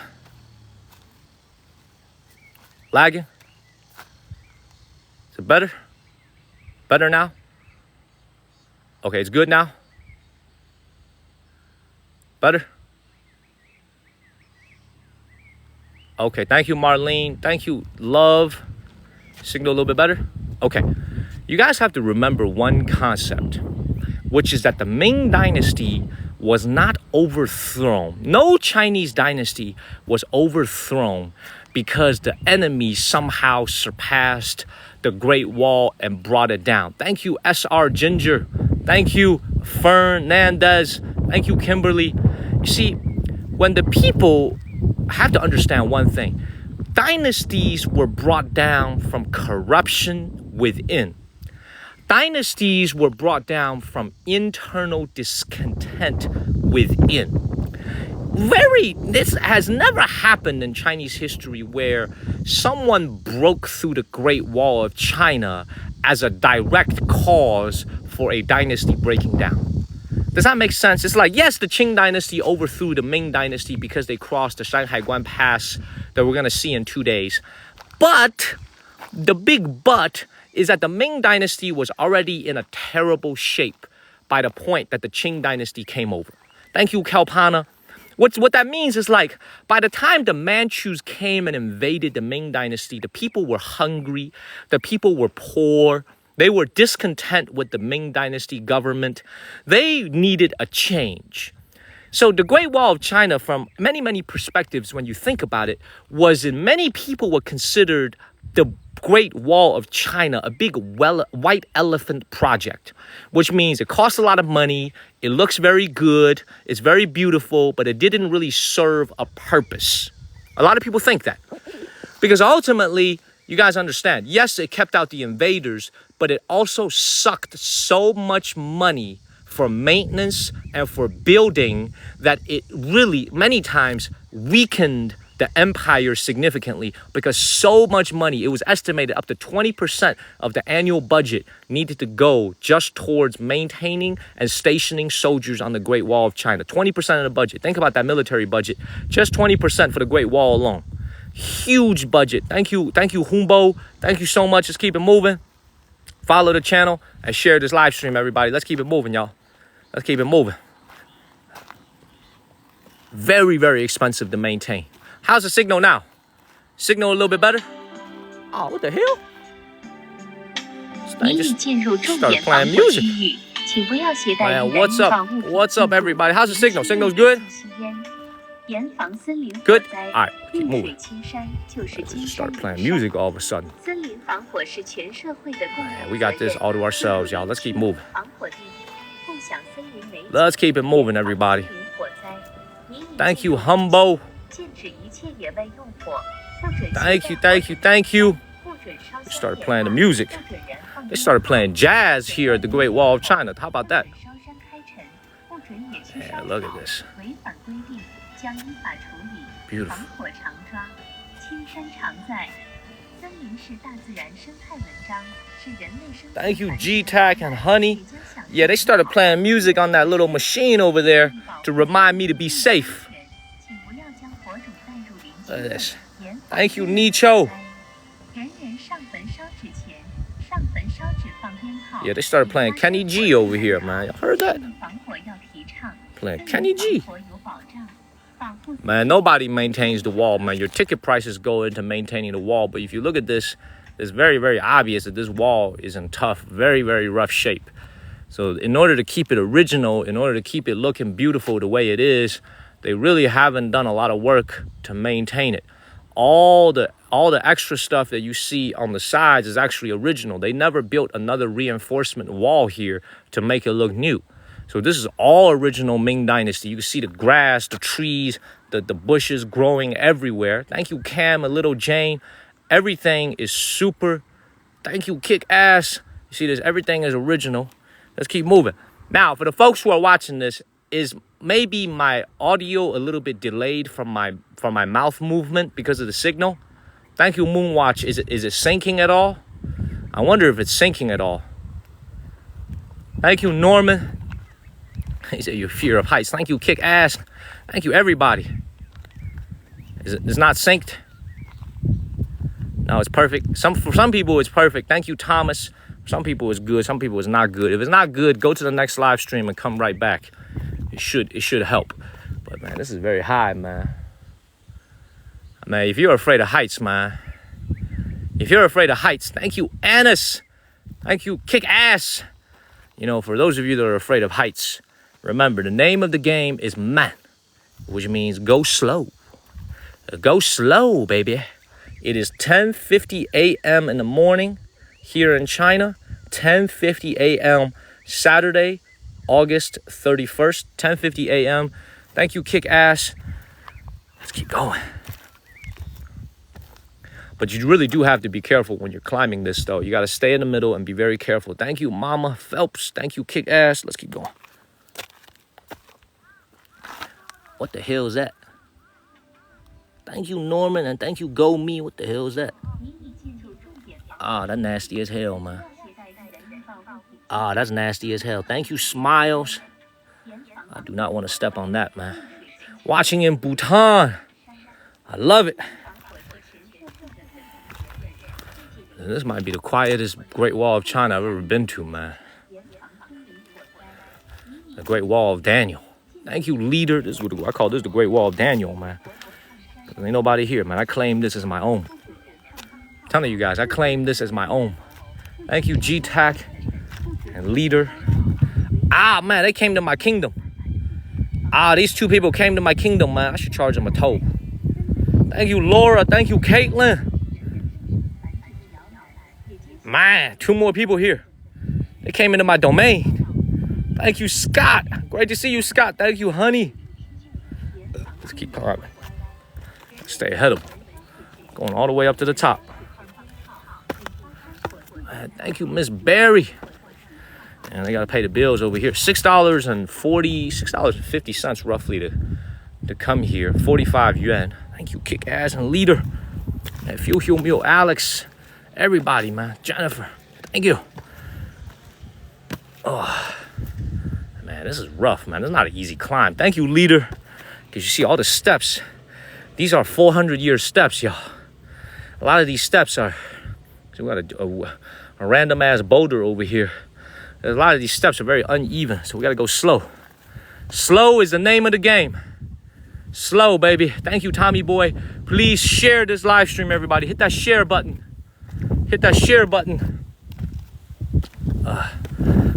Lagging? Is it better? Better now? Okay, it's good now? Better? Okay, thank you, Marlene. Thank you, Love. Signal a little bit better? Okay. You guys have to remember one concept, which is that the Ming Dynasty was not overthrown. No Chinese dynasty was overthrown because the enemy somehow surpassed the Great Wall and brought it down. Thank you, SR Ginger. Thank you, Fernandez. Thank you, Kimberly. You see, when the people have to understand one thing, dynasties were brought down from corruption within. Dynasties were brought down from internal discontent within. This has never happened in Chinese history where someone broke through the Great Wall of China as a direct cause for a dynasty breaking down. Does that make sense? It's like, yes, the Qing dynasty overthrew the Ming dynasty because they crossed the Shanghai Guan Pass that we're going to see in 2 days. But the big but is that the Ming dynasty was already in a terrible shape by the point that the Qing dynasty came over. Thank you, Kalpana. What that means is, like, by the time the Manchus came and invaded the Ming dynasty, the people were hungry, the people were poor, they were discontent with the Ming dynasty government. They needed a change. So the Great Wall of China, from many, many perspectives, when you think about it, many people were considered the Great Wall of China a big white elephant project, which means it costs a lot of money, it looks very good, it's very beautiful, but it didn't really serve a purpose. A lot of people think that. Because ultimately, you guys understand, yes, it kept out the invaders, but it also sucked so much money for maintenance and for building that it really, many times, weakened the empire significantly, because so much money, it was estimated up to 20% of the annual budget needed to go just towards maintaining and stationing soldiers on the Great Wall of China. 20% of the budget. Think about that military budget. Just 20% for the Great Wall alone. Huge budget. Thank you, Humbo. Thank you so much. Let's keep it moving. Follow the channel and share this live stream, everybody. Let's keep it moving, y'all. Let's keep it moving. Very, very expensive to maintain. How's the signal now? Signal a little bit better? Oh, what the hell? This thing just started playing music. Man, what's up? What's up, everybody? How's the signal? Signal's good? Good? All right, keep moving. It just started playing music all of a sudden. Man, we got this all to ourselves, y'all. Let's keep moving. Let's keep it moving, everybody. Thank you, Humbo. Thank you. They started playing the music. They started playing jazz here at the Great Wall of China. How about that? Yeah, look at this. Beautiful. Thank you, G-Tac and Honey. Yeah, they started playing music on that little machine over there to remind me to be safe. Look at this. Thank you, Nicho. Yeah, they started playing Kenny G over here, man. Y'all heard that? Playing Kenny G. Man, nobody maintains the wall, man. Your ticket prices go into maintaining the wall. But if you look at this, it's very, very obvious that this wall is in tough, very, very rough shape. So in order to keep it original, in order to keep it looking beautiful the way it is, they really haven't done a lot of work to maintain it. All the extra stuff that you see on the sides is actually original. They never built another reinforcement wall here to make it look new. So this is all original Ming Dynasty. You can see the grass, the trees, the bushes growing everywhere. Thank you, Cam and Little Jane. Everything is super. Thank you, Kick Ass. You see this? Everything is original. Let's keep moving. Now, for the folks who are watching this, is maybe my audio a little bit delayed from my mouth movement because of the signal? Thank you, Moonwatch. Is it syncing at all? I wonder if it's syncing at all. Thank you, Norman. He said your fear of heights. Thank you, Kick Ass. Thank you, everybody. It's not synced? No, it's perfect. For some people, it's perfect. Thank you, Thomas. Some people it's good. Some people it's not good. If it's not good, go to the next live stream and come right back. It should help. But man, this is very high, man. Man, if you're afraid of heights, man. If you're afraid of heights, thank you, Annis. Thank you, Kick Ass. You know, for those of you that are afraid of heights, remember the name of the game is man, which means go slow. Go slow, baby. It is 10:50 a.m. in the morning here in China. 10:50 a.m. Saturday, August 31st, 10:50 a.m. Thank you, Kick Ass. Let's keep going. But you really do have to be careful when you're climbing this, though. You got to stay in the middle and be very careful. Thank you, Mama Phelps. Thank you, Kick Ass. Let's keep going. What the hell is that? Thank you, Norman, and thank you, Go Me. What the hell is that? Ah, that's nasty as hell, man. Ah, that's nasty as hell. Thank you, Smiles. I do not want to step on that, man. Watching in Bhutan. I love it. This might be the quietest Great Wall of China I've ever been to, man. The Great Wall of Daniel. Thank you, leader. This is what I call this the Great Wall of Daniel, man. There ain't nobody here, man. I claim this as my own. I'm telling you guys, I claim this as my own. Thank you, G-Tac and leader. Ah, man, they came to my kingdom. Ah, these two people came to my kingdom, man. I should charge them a toll. Thank you, Laura. Thank you, Caitlin. Man, two more people here. They came into my domain. Thank you, Scott. Great to see you, Scott. Thank you, honey. Let's keep climbing. Stay ahead of them. Going all the way up to the top. Man, thank you, Miss Barry. And they got to pay the bills over here. $6.50 roughly to come here. 45 yuan. Thank you, Kick Ass and leader. And Fuel Meal, Alex. Everybody, man. Jennifer, thank you. Oh, man, this is rough, man. This is not an easy climb. Thank you, leader. Because you see all the steps. These are 400-year steps, y'all. A lot of these steps are... So we got a random-ass boulder over here. A lot of these steps are very uneven, so we got to go slow. Slow is the name of the game. Slow, baby. Thank you, Tommy Boy. Please share this live stream, everybody. Hit that share button. Hit that share button.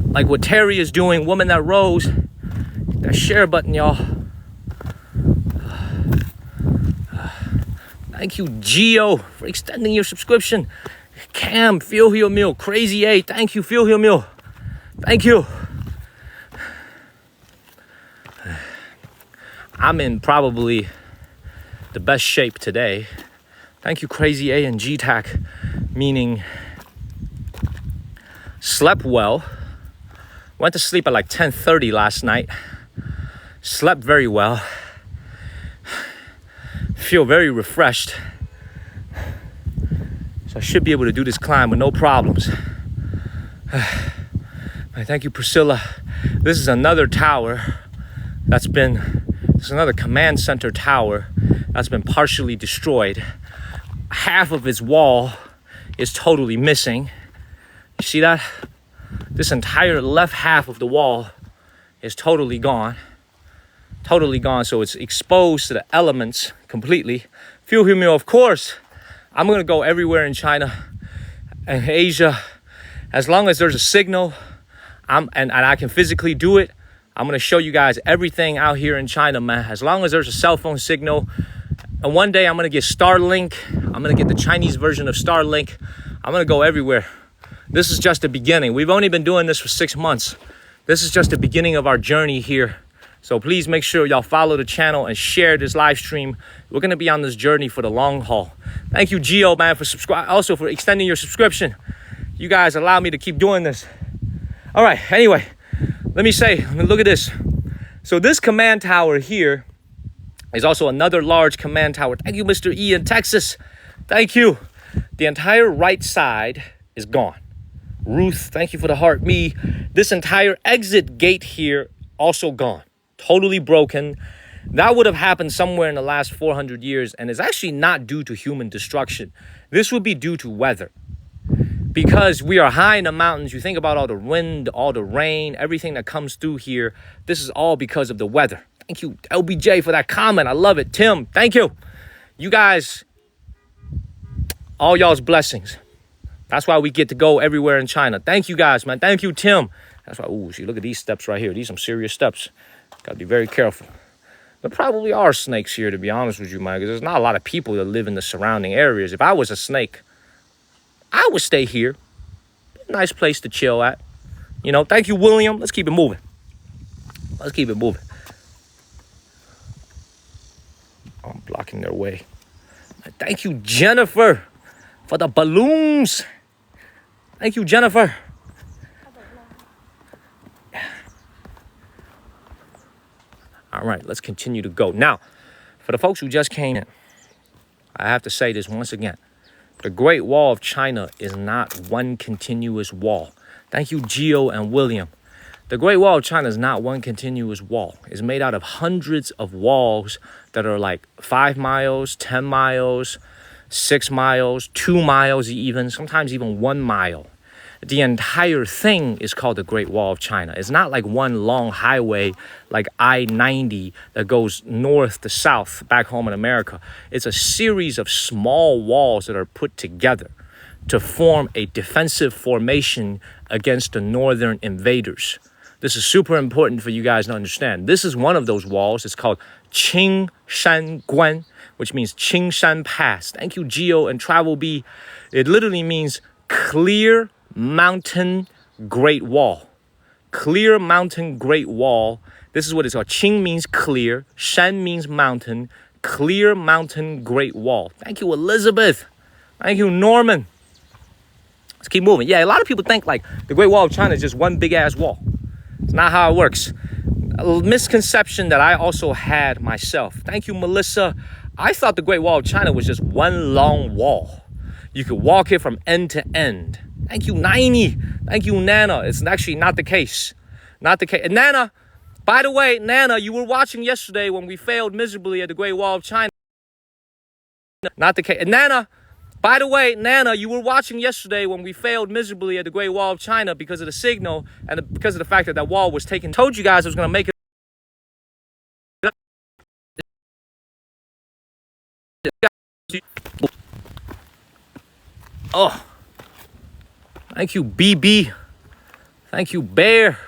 Like what Terry is doing, Woman That Rose. Hit that share button, y'all. Thank you, Geo, for extending your subscription. Cam, Feel Heal Meal, Crazy A. Thank you, Feel Heal Meal. Thank you. I'm in probably the best shape today. Thank you, Crazy A and G-Tac, meaning slept well. Went to sleep at like 10:30 last night. Slept very well. Feel very refreshed. So I should be able to do this climb with no problems. Thank you, Priscilla. This is another tower this is another command center tower that's been partially destroyed. Half of its wall is totally missing. You see that? This entire left half of the wall is totally gone. Totally gone, so it's exposed to the elements completely. Fuel Meal, of course. I'm gonna go everywhere in China and Asia. As long as there's a signal, and I can physically do it, I'm gonna show you guys everything out here in China, man. As long as there's a cell phone signal. And one day I'm gonna get Starlink. I'm gonna get the Chinese version of Starlink. I'm gonna go everywhere. This is just the beginning. We've only been doing this for 6 months. This is just the beginning of our journey here. So please make sure y'all follow the channel and share this live stream. We're gonna be on this journey for the long haul. Thank you, Geo, man, for also for extending your subscription. You guys allow me to keep doing this. All right, anyway, let me look at this. So this command tower here is also another large command tower. Thank you, Mr. E in Texas. Thank you. The entire right side is gone. Ruth, thank you for the heart. Me. This entire exit gate here also gone. Totally broken. That would have happened somewhere in the last 400 years and is actually not due to human destruction. This would be due to weather. Because we are high in the mountains, you think about all the wind, all the rain, everything that comes through here. This is all because of the weather. Thank you, LBJ, for that comment. I love it. Tim, thank you. You guys, all y'all's blessings. That's why we get to go everywhere in China. Thank you guys, man. Thank you, Tim. That's why, ooh, see, look at these steps right here. These are some serious steps. Got to be very careful. There probably are snakes here, to be honest with you, man, because there's not a lot of people that live in the surrounding areas. If I was a snake, I would stay here. Nice place to chill at. You know, thank you, William. Let's keep it moving. Let's keep it moving. I'm blocking their way. Thank you, Jennifer, for the balloons. Thank you, Jennifer. All right, let's continue to go. Now, for the folks who just came in, I have to say this once again. The Great Wall of China is not one continuous wall. Thank you, Gio and William. The Great Wall of China is not one continuous wall. It's made out of hundreds of walls that are like 5 miles, 10 miles, 6 miles, 2 miles even, sometimes even 1 mile. The entire thing is called the Great Wall of China. It's not like one long highway like I-90 that goes north to south back home in America. It's a series of small walls that are put together to form a defensive formation against the northern invaders. This is super important for you guys to understand. This is one of those walls. It's called Qingshan Guan, which means Qingshan Pass. Thank you, Geo and Travel B. It literally means clear mountain great wall. Clear mountain great wall. This is what it's called. Qing means clear. Shan means mountain. Clear mountain great wall. Thank you, Elizabeth. Thank you, Norman. Let's keep moving. Yeah, a lot of people think like the Great Wall of China is just one big ass wall. It's not how it works. A misconception that I also had myself. Thank you, Melissa. I thought the Great Wall of China was just one long wall. You could walk it from end to end. Thank you, Naini. Thank you, Nana. It's actually not the case. Not the case. And Nana, by the way, Nana, you were watching yesterday when we failed miserably at the Great Wall of China. Not the case. And Nana, by the way, Nana, you were watching yesterday when we failed miserably at the Great Wall of China because of the signal and because of the fact that that wall was taken. Told you guys I was going to make it. Oh, thank you, BB. Thank you, Bear.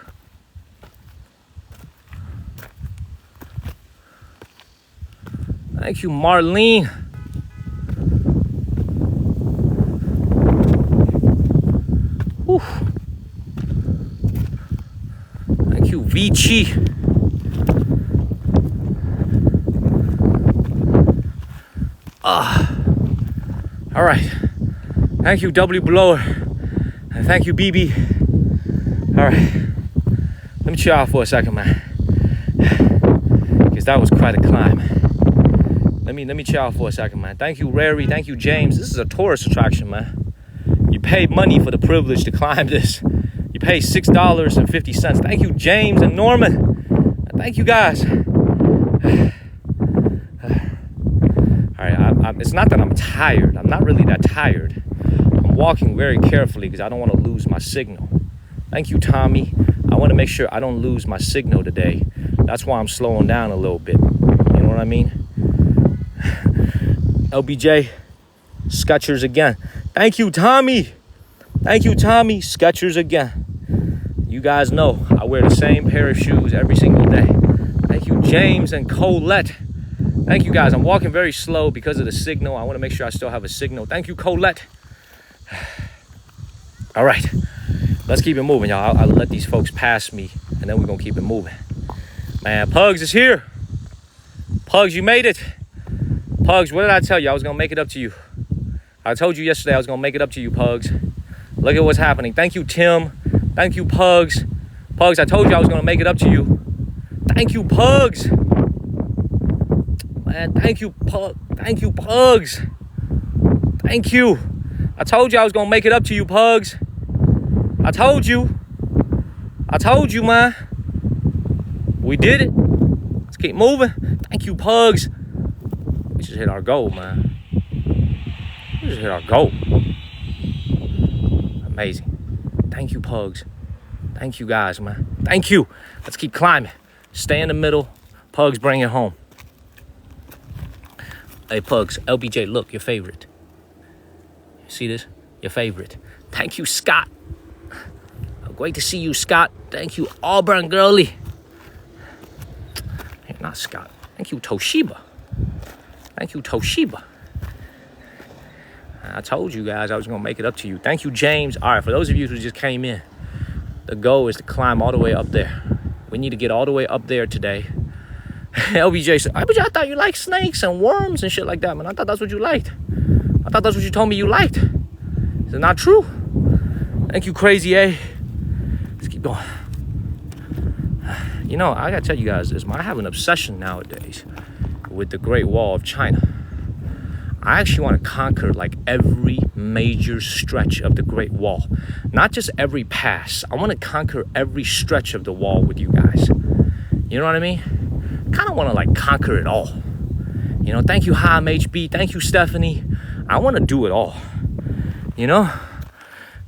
Thank you, Marlene. Whew. Thank you, Vici. All right. Thank you, W Blower. And thank you, BB. All right. Let me chill out for a second, man. Because that was quite a climb. Let me chill out for a second, man. Thank you, Rary. Thank you, James. This is a tourist attraction, man. You pay money for the privilege to climb this. You pay $6.50. Thank you, James and Norman. Thank you, guys. All right, it's not that I'm tired. I'm not really that tired. I'm walking very carefully because I don't want to lose my signal. Thank you, Tommy. I want to make sure I don't lose my signal today. That's why I'm slowing down a little bit. You know what I mean? LBJ, Skechers again. Thank you, Tommy. Thank you, Tommy. Skechers again. You guys know I wear the same pair of shoes every single day. Thank you, James and Colette. Thank you, guys. I'm walking very slow because of the signal. I want to make sure I still have a signal. Thank you, Colette. All right. Let's keep it moving, y'all. I'll let these folks pass me, and then we're going to keep it moving. Man, Pugs is here. Pugs, you made it. Pugs, what did I tell you? I was going to make it up to you. I told you yesterday I was going to make it up to you, Pugs. Look at what's happening. Thank you, Tim. Thank you, Pugs. Pugs, I told you I was going to make it up to you. Thank you, Pugs. Man, thank you, Thank you, Pugs. Thank you. I told you I was going to make it up to you, Pugs. I told you. I told you, man. We did it. Let's keep moving. Thank you, Pugs. We just hit our goal, man. We just hit our goal. Amazing. Thank you, Pugs. Thank you, guys, man. Thank you. Let's keep climbing. Stay in the middle. Pugs, bring it home. Hey, Pugs. LBJ, look, your favorite. See this? Your favorite. Thank you, Scott. Great to see you, Scott. Thank you, Auburn girly. Not Scott. Thank you, Toshiba. Thank you, Toshiba. I told you guys I was going to make it up to you. Thank you, James. All right, for those of you who just came in, the goal is to climb all the way up there. We need to get all the way up there today. LBJ said, I thought you liked snakes and worms and shit like that, man. I thought that's what you liked. I thought that's what you told me you liked. Is it not true? Thank you, Crazy A. Let's keep going. You know, I got to tell you guys this. I have an obsession nowadays with the Great Wall of China. I actually want to conquer like every major stretch of the Great Wall. Not just every pass. I want to conquer every stretch of the wall with you guys. You know what I mean? Kind of want to like conquer it all. You know, thank you, Ham HB. Thank you, Stephanie. I want to do it all. You know?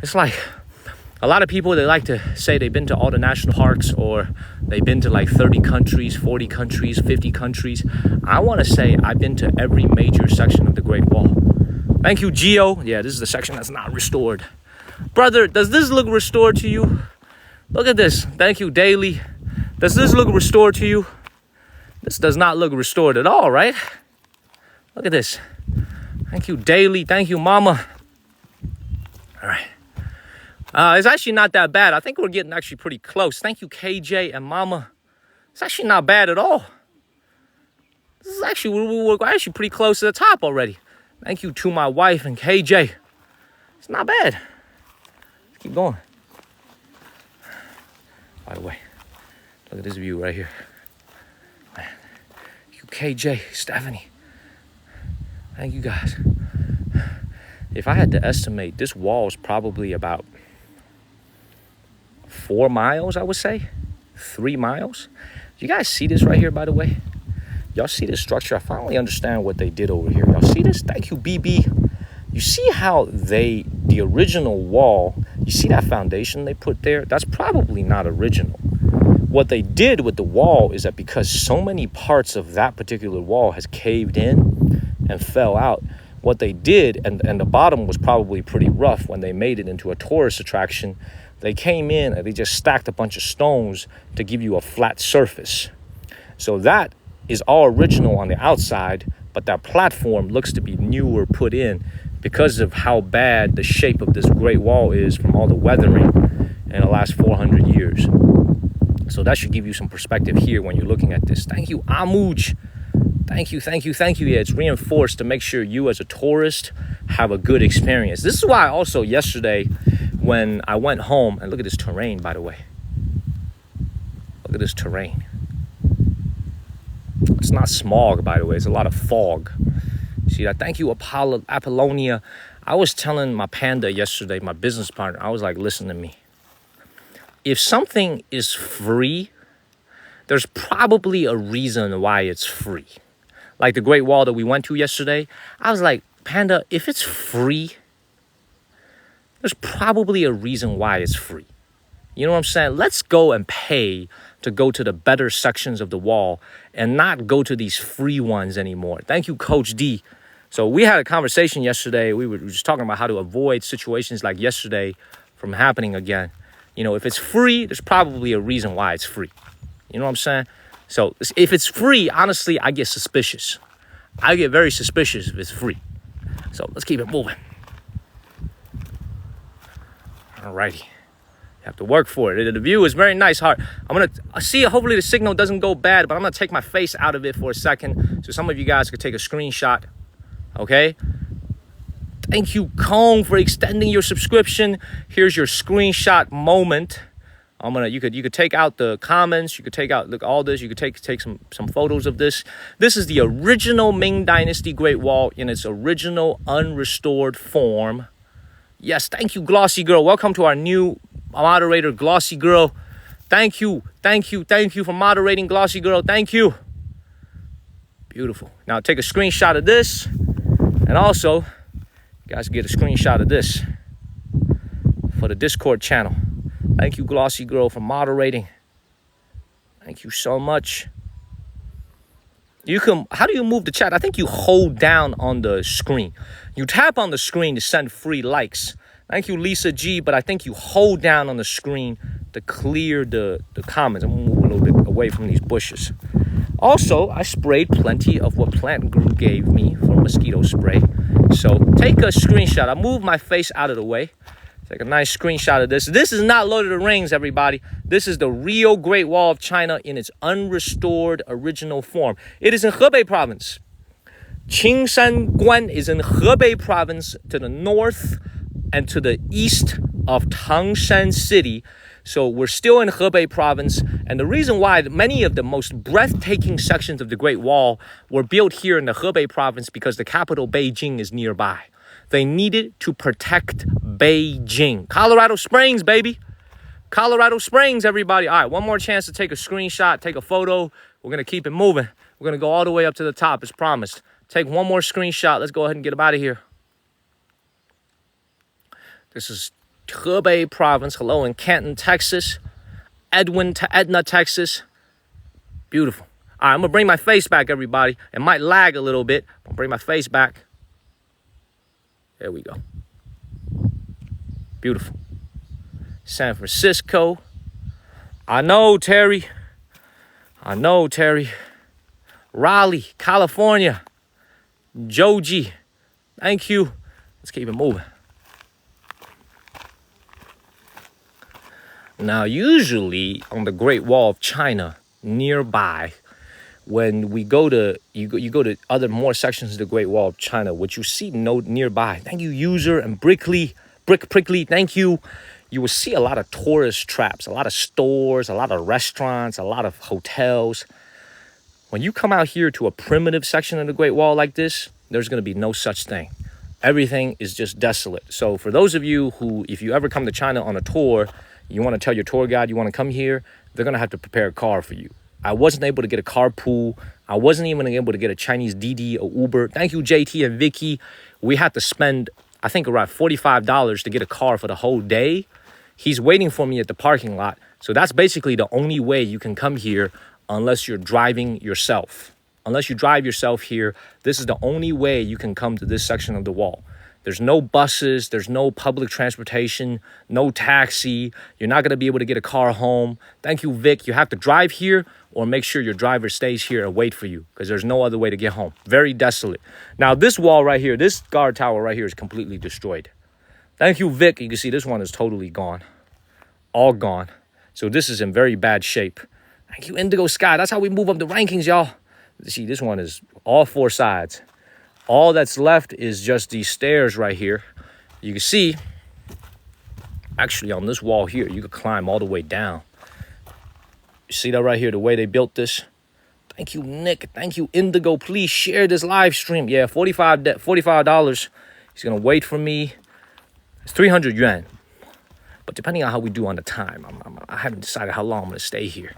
It's like a lot of people, they like to say they've been to all the national parks or they've been to like 30 countries, 40 countries, 50 countries. I want to say I've been to every major section of the Great Wall. Thank you, Geo. Yeah, this is the section that's not restored. Brother, does this look restored to you? Look at this. Thank you, Daily. Does this look restored to you? This does not look restored at all, right? Look at this. Thank you, Daily. Thank you, Mama. All right. It's actually not that bad. I think we're getting actually pretty close. Thank you, KJ and Mama. It's actually not bad at all. This is actually, we're actually pretty close to the top already. Thank you to my wife and KJ. It's not bad. Let's keep going. By the way, look at this view right here. Man. You, KJ, Stephanie. Thank you guys. If I had to estimate, this wall is probably about 4 miles, I would say. 3 miles. You guys see this right here, by the way? Y'all see this structure? I finally understand what they did over here. Y'all see this? Thank you, BB. You see how the original wall, you see that foundation they put there? That's probably not original. What they did with the wall is that because so many parts of that particular wall has caved in and fell out, what they did, and the bottom was probably pretty rough when they made it into a tourist attraction, they came in and they just stacked a bunch of stones to give you a flat surface. So that is all original on the outside, but that platform looks to be newer put in because of how bad the shape of this Great Wall is from all the weathering in the last 400 years. So that should give you some perspective here when you're looking at this. Thank you, Amuj. Thank you, thank you, thank you. Yeah, it's reinforced to make sure you as a tourist have a good experience. This is why also yesterday when I went home, and look at this terrain, by the way. Look at this terrain. It's not smog, by the way. It's a lot of fog. See that? Thank you, Apollonia. I was telling my panda yesterday, my business partner, I was like, listen to me. If something is free, there's probably a reason why it's free. Like the Great Wall that we went to yesterday, I was like, Panda, if it's free, there's probably a reason why it's free. You know what I'm saying? Let's go and pay to go to the better sections of the wall and not go to these free ones anymore. Thank you, Coach D. So we had a conversation yesterday. We were just talking about how to avoid situations like yesterday from happening again. You know, if it's free, there's probably a reason why it's free. You know what I'm saying? So if it's free, honestly, I get suspicious. I get very suspicious if it's free. So let's keep it moving. Alrighty. You have to work for it. The view is very nice. I'm going to see, hopefully the signal doesn't go bad, but I'm going to take my face out of it for a second so some of you guys could take a screenshot. Okay? Thank you, Kong, for extending your subscription. Here's your screenshot moment. You could take out the comments. You could take out all this. You could take some photos of this. This is the original Ming Dynasty Great Wall in its original unrestored form. Yes, thank you, Glossy Girl. Welcome to our new moderator, Glossy Girl. Thank you for moderating, Glossy Girl. Thank you. Beautiful. Now take a screenshot of this, and also, you guys get a screenshot of this for the Discord channel. Thank you, Glossy Girl, for moderating. Thank you so much. How do you move the chat? I think you hold down on the screen. You tap on the screen to send free likes. Thank you, Lisa G, but I think you hold down on the screen to clear the comments. I'm gonna move a little bit away from these bushes. Also, I sprayed plenty of what Plant Guru gave me for mosquito spray. So take a screenshot. I moved my face out of the way. Take a nice screenshot of this. This is not Lord of the Rings, everybody. This is the real Great Wall of China in its unrestored original form. It is in Hebei province. Qingshan Guan is in Hebei province to the north and to the east of Tangshan City. So we're still in Hebei province. And the reason why many of the most breathtaking sections of the Great Wall were built here in the Hebei province because the capital Beijing is nearby. They needed to protect Beijing. Colorado Springs, baby. Colorado Springs, everybody. All right, one more chance to take a screenshot, take a photo. We're going to keep it moving. We're going to go all the way up to the top, as promised. Take one more screenshot. Let's go ahead and get up out of here. This is Hebei province. Hello in Canton, Texas. Edwin to Edna, Texas. Beautiful. All right, I'm going to bring my face back, everybody. It might lag a little bit. I'll bring my face back. There we go. Beautiful. San Francisco. I know, Terry. Raleigh, California. Joji. Thank you. Let's keep it moving. Now, usually on the Great Wall of China, nearby, when we go to you go to other more sections of the Great Wall of China, what you see nearby. Thank you, User and Prickly. Thank you. You will see a lot of tourist traps, a lot of stores, a lot of restaurants, a lot of hotels. When you come out here to a primitive section of the Great Wall like this, there's going to be no such thing. Everything is just desolate. So for those of you who, if you ever come to China on a tour, you want to tell your tour guide you want to come here, they're going to have to prepare a car for you. I wasn't able to get a carpool. I wasn't even able to get a Chinese Didi or Uber. Thank you, JT and Vicky. We had to spend, I think, around $45 to get a car for the whole day. He's waiting for me at the parking lot. So that's basically the only way you can come here unless you're driving yourself. Unless you drive yourself here, this is the only way you can come to this section of the wall. There's no buses, there's no public transportation, no taxi. You're not going to be able to get a car home. Thank you, Vic. You have to drive here or make sure your driver stays here and wait for you because there's no other way to get home. Very desolate. Now, this wall right here, this guard tower right here is completely destroyed. Thank you, Vic. You can see this one is totally gone. All gone. So this is in very bad shape. Thank you, Indigo Sky. That's how we move up the rankings, y'all. See, this one is all four sides. All that's left is just these stairs right here. You can see, actually on this wall here, you could climb all the way down. You see that right here, the way they built this? Thank you, Nick. Thank you, Indigo. Please share this live stream. Yeah, $45. He's going to wait for me. It's 300 yuan. But depending on how we do on the time, I haven't decided how long I'm going to stay here.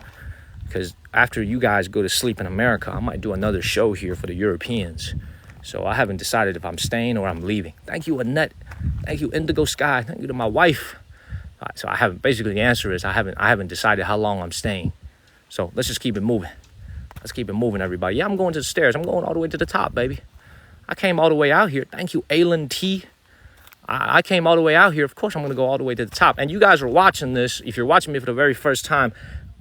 Because after you guys go to sleep in America, I might do another show here for the Europeans. So I haven't decided if I'm staying or I'm leaving. Thank you, Annette. Thank you, Indigo Sky. Thank you to my wife. All right, so I haven't. Basically, the answer is I haven't decided how long I'm staying. So let's just keep it moving. Let's keep it moving, everybody. Yeah, I'm going to the stairs. I'm going all the way to the top, baby. I came all the way out here. Thank you, Alan T. I came all the way out here. Of course, I'm going to go all the way to the top. And you guys are watching this. If you're watching me for the very first time,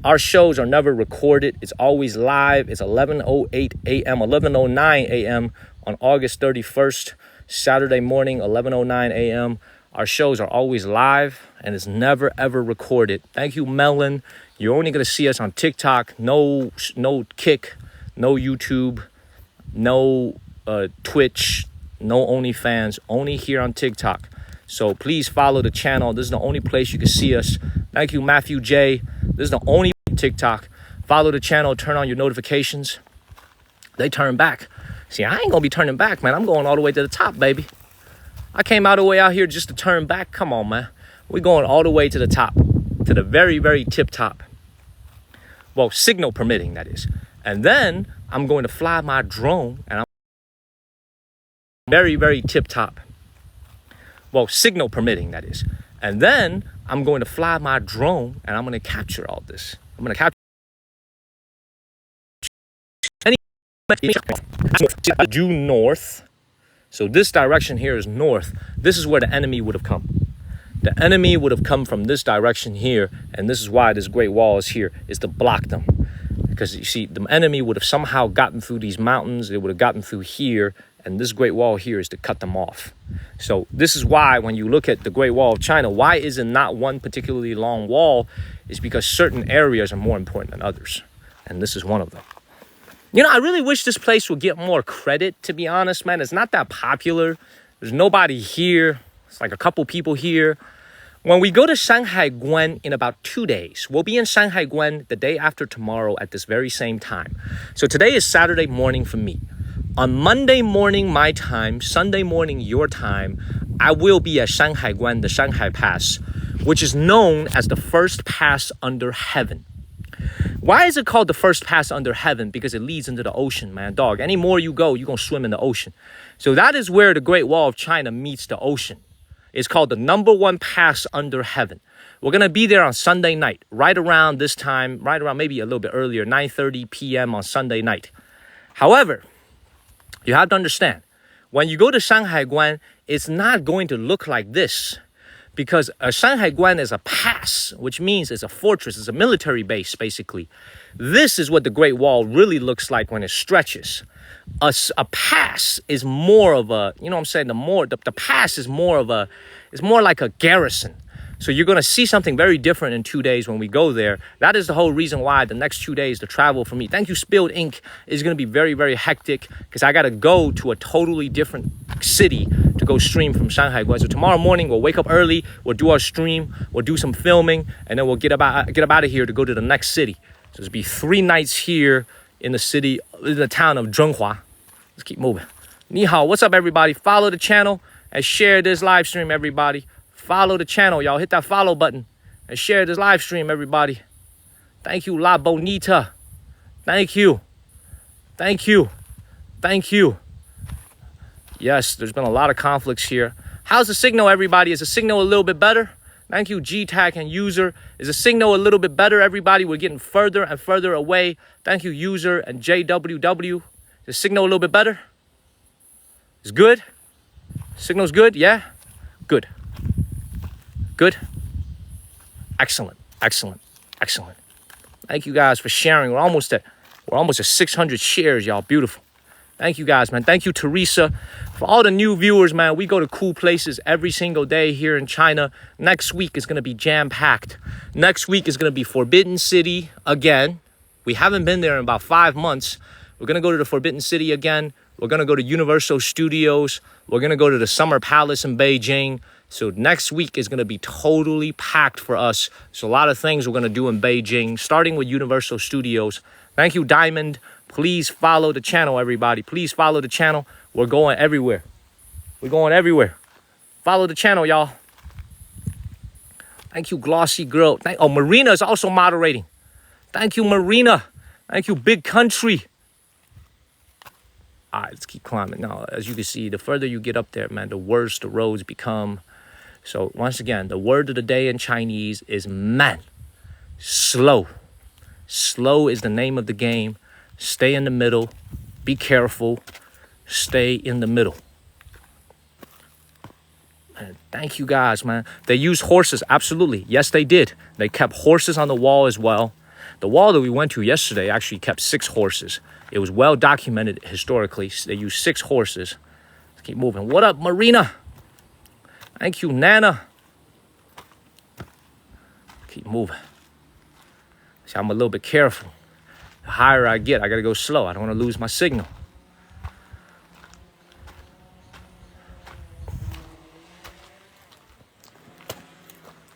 our shows are never recorded. It's always live. It's 11:08 a.m., 11:09 a.m. on August 31st, Saturday morning, 11:09 a.m. Our shows are always live, and it's never, ever recorded. Thank you, Melon. You're only going to see us on TikTok. No Kick, no YouTube, no Twitch, no OnlyFans. Only here on TikTok. So please follow the channel. This is the only place you can see us. Thank you, Matthew J. This is the only TikTok. Follow the channel. Turn on your notifications. They turn back. See, I ain't going to be turning back, man. I'm going all the way to the top, baby. I came all the way out here just to turn back. Come on, man. We're going all the way to the top. To the very, very tip top. Well, signal permitting, that is. And then I'm going to fly my drone. And I'm very, very tip top. Well, signal permitting, that is. And then I'm going to fly my drone. And I'm going to capture all this. I'm going to capture. Due north. So this direction here is north. This is where the enemy would have come. The enemy would have come from this direction here, and this is why this Great Wall is here, is to block them. Because you see, the enemy would have somehow gotten through these mountains. They would have gotten through here. And this Great Wall here is to cut them off. So this is why when you look at the Great Wall of China, why is it not one particularly long wall? Is because certain areas are more important than others. And this is one of them. You know, I really wish this place would get more credit, to be honest, man. It's not that popular. There's nobody here. It's like a couple people here. When we go to Shanghai Guan in about 2 days, we'll be in Shanghai Guan the day after tomorrow at this very same time. So today is Saturday morning for me. On Monday morning, my time, Sunday morning, your time, I will be at Shanghai Guan, the Shanghai Pass, which is known as the first pass under heaven. Why is it called the first pass under heaven? Because it leads into the ocean, man. Dog, any more you go, you're going to swim in the ocean. So that is where the Great Wall of China meets the ocean. It's called the #1 pass under heaven. We're going to be there on Sunday night, right around this time, right around maybe a little bit earlier, 9:30 p.m. on Sunday night. However, you have to understand, when you go to Shanghai Guan, it's not going to look like this. Because Shanghai Guan is a pass, which means it's a fortress, it's a military base, basically. This is what the Great Wall really looks like when it stretches. A pass is more of a, you know what I'm saying, the pass is more of a, it's more like a garrison. So you're going to see something very different in 2 days when we go there. That is the whole reason why the next 2 days, the travel for me, thank you Spilled Ink, is going to be very, very hectic because I got to go to a totally different city to go stream from Shanghai Guan. So tomorrow morning, we'll wake up early, we'll do our stream, we'll do some filming, and then we'll get up out of here to go to the next city. So it'll be 3 nights here in the town of Zhenghua. Let's keep moving. Ni hao, what's up, everybody? Follow the channel and share this live stream, everybody. Follow the channel, y'all. Hit that follow button and share this live stream, everybody. Thank you, La Bonita. Thank you. Thank you. Thank you. Yes, there's been a lot of conflicts here. How's the signal, everybody? Is the signal a little bit better? Thank you, G-Tag and User. Is the signal a little bit better, everybody? We're getting further and further away. Thank you, User and JWW. Is the signal a little bit better? It's good? Signal's good? Yeah? Good. Good? Excellent. Excellent. Excellent. Thank you guys for sharing. We're almost at 600 shares, y'all. Beautiful. Thank you guys, man. Thank you, Teresa. For all the new viewers, man, we go to cool places every single day here in China. Next week is going to be jam-packed. Next week is going to be Forbidden City again. We haven't been there in about 5 months. We're going to go to the Forbidden City again. We're going to go to Universal Studios. We're going to go to the Summer Palace in Beijing. So next week is going to be totally packed for us. So a lot of things we're going to do in Beijing, starting with Universal Studios. Thank you, Diamond. Please follow the channel, everybody. Please follow the channel. We're going everywhere. We're going everywhere. Follow the channel, y'all. Thank you, Glossy Girl. Marina is also moderating. Thank you, Marina. Thank you, Big Country. All right, let's keep climbing. Now, as you can see, the further you get up there, man, the worse the roads become. So once again, the word of the day in Chinese is man. Slow. Slow is the name of the game. Stay in the middle. Be careful. Stay in the middle. Man, thank you guys, man. They used horses. Absolutely. Yes, they did. They kept horses on the wall as well. The wall that we went to yesterday actually kept 6 horses. It was well documented historically. They used 6 horses. Let's keep moving. What up, Marina? Thank you, Nana. Keep moving. See, I'm a little bit careful. The higher I get, I gotta go slow. I don't want to lose my signal.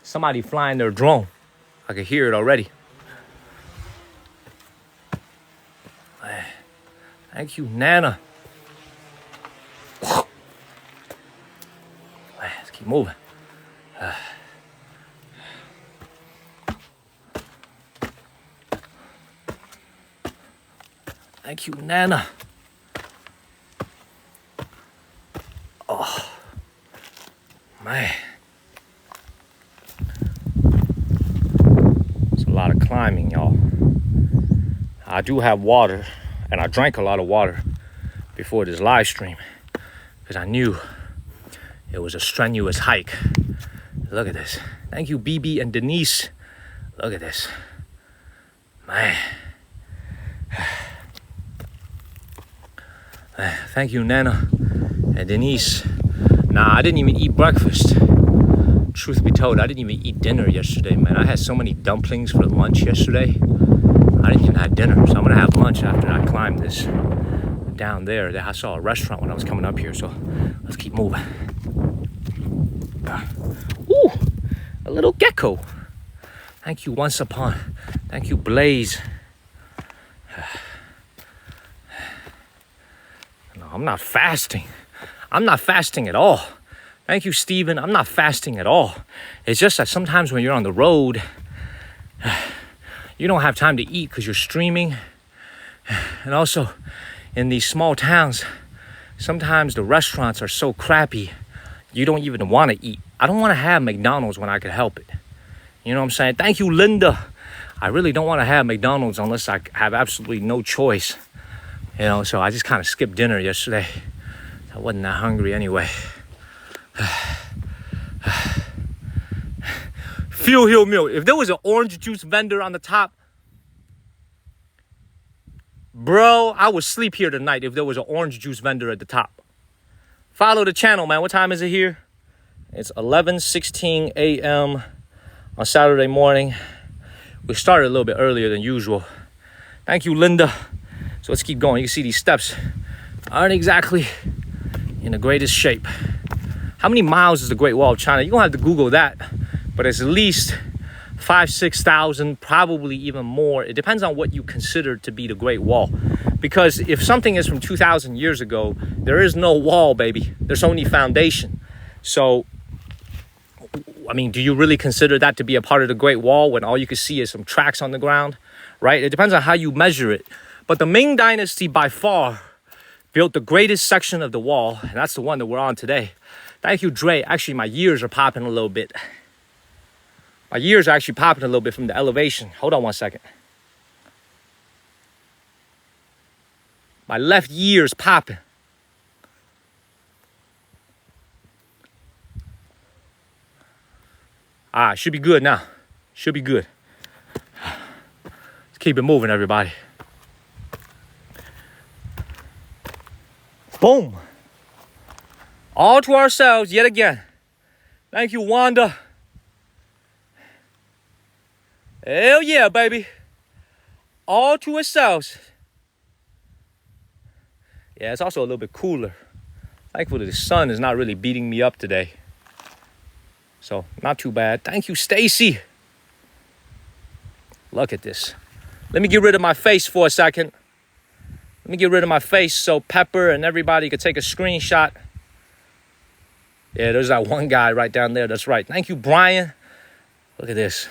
Somebody flying their drone. I can hear it already. Thank you, Nana. Let's keep moving. Thank you, Nana. Oh, man. It's a lot of climbing, y'all. I do have water, and I drank a lot of water before this live stream because I knew it was a strenuous hike. Look at this. Thank you, BB and Denise. Look at this. Man. Thank you, Nana and Denise. Nah, I didn't even eat breakfast. Truth be told, I didn't even eat dinner yesterday, man. I had so many dumplings for lunch yesterday. I didn't even have dinner, so I'm gonna have lunch after I climb this down there. I saw a restaurant when I was coming up here, so let's keep moving. Ooh, a little gecko. Thank you, Once Upon. Thank you, Blaze. No, I'm not fasting. I'm not fasting at all. Thank you, Steven. I'm not fasting at all. It's just that sometimes when you're on the road, you don't have time to eat because you're streaming. And also, in these small towns, sometimes the restaurants are so crappy, you don't even want to eat. I don't want to have McDonald's when I could help it. You know what I'm saying? Thank you, Linda. I really don't want to have McDonald's unless I have absolutely no choice. You know, so I just kind of skipped dinner yesterday. I wasn't that hungry anyway. Fuel Hill Milk. If there was an orange juice vendor on the top, bro, I would sleep here tonight if there was an orange juice vendor at the top. Follow the channel, man. What time is it here? It's 11:16 a.m. on Saturday morning. We started a little bit earlier than usual. Thank you, Linda. So let's keep going. You can see these steps aren't exactly in the greatest shape. How many miles is the Great Wall of China? You're gonna have to Google that, but it's at least 5,000-6,000, probably even more. It depends on what you consider to be the Great Wall. Because if something is from 2,000 years ago, there is no wall, baby. There's only foundation. So, I mean, do you really consider that to be a part of the Great Wall when all you can see is some tracks on the ground, right? It depends on how you measure it. But the Ming Dynasty, by far, built the greatest section of the wall, and that's the one that we're on today. Thank you, Dre. Actually, my ears are popping a little bit. My ears are actually popping a little bit from the elevation. Hold on one second. My left ear's popping. Ah, should be good now. Should be good. Let's keep it moving, everybody. Boom. All to ourselves yet again. Thank you, Wanda. Hell yeah, baby. All to ourselves. Yeah, it's also a little bit cooler. Thankfully, the sun is not really beating me up today. So, not too bad. Thank you, Stacy. Look at this. Let me get rid of my face for a second. Let me get rid of my face so Pepper and everybody could take a screenshot. Yeah, there's that one guy right down there. That's right. Thank you, Brian. Look at this.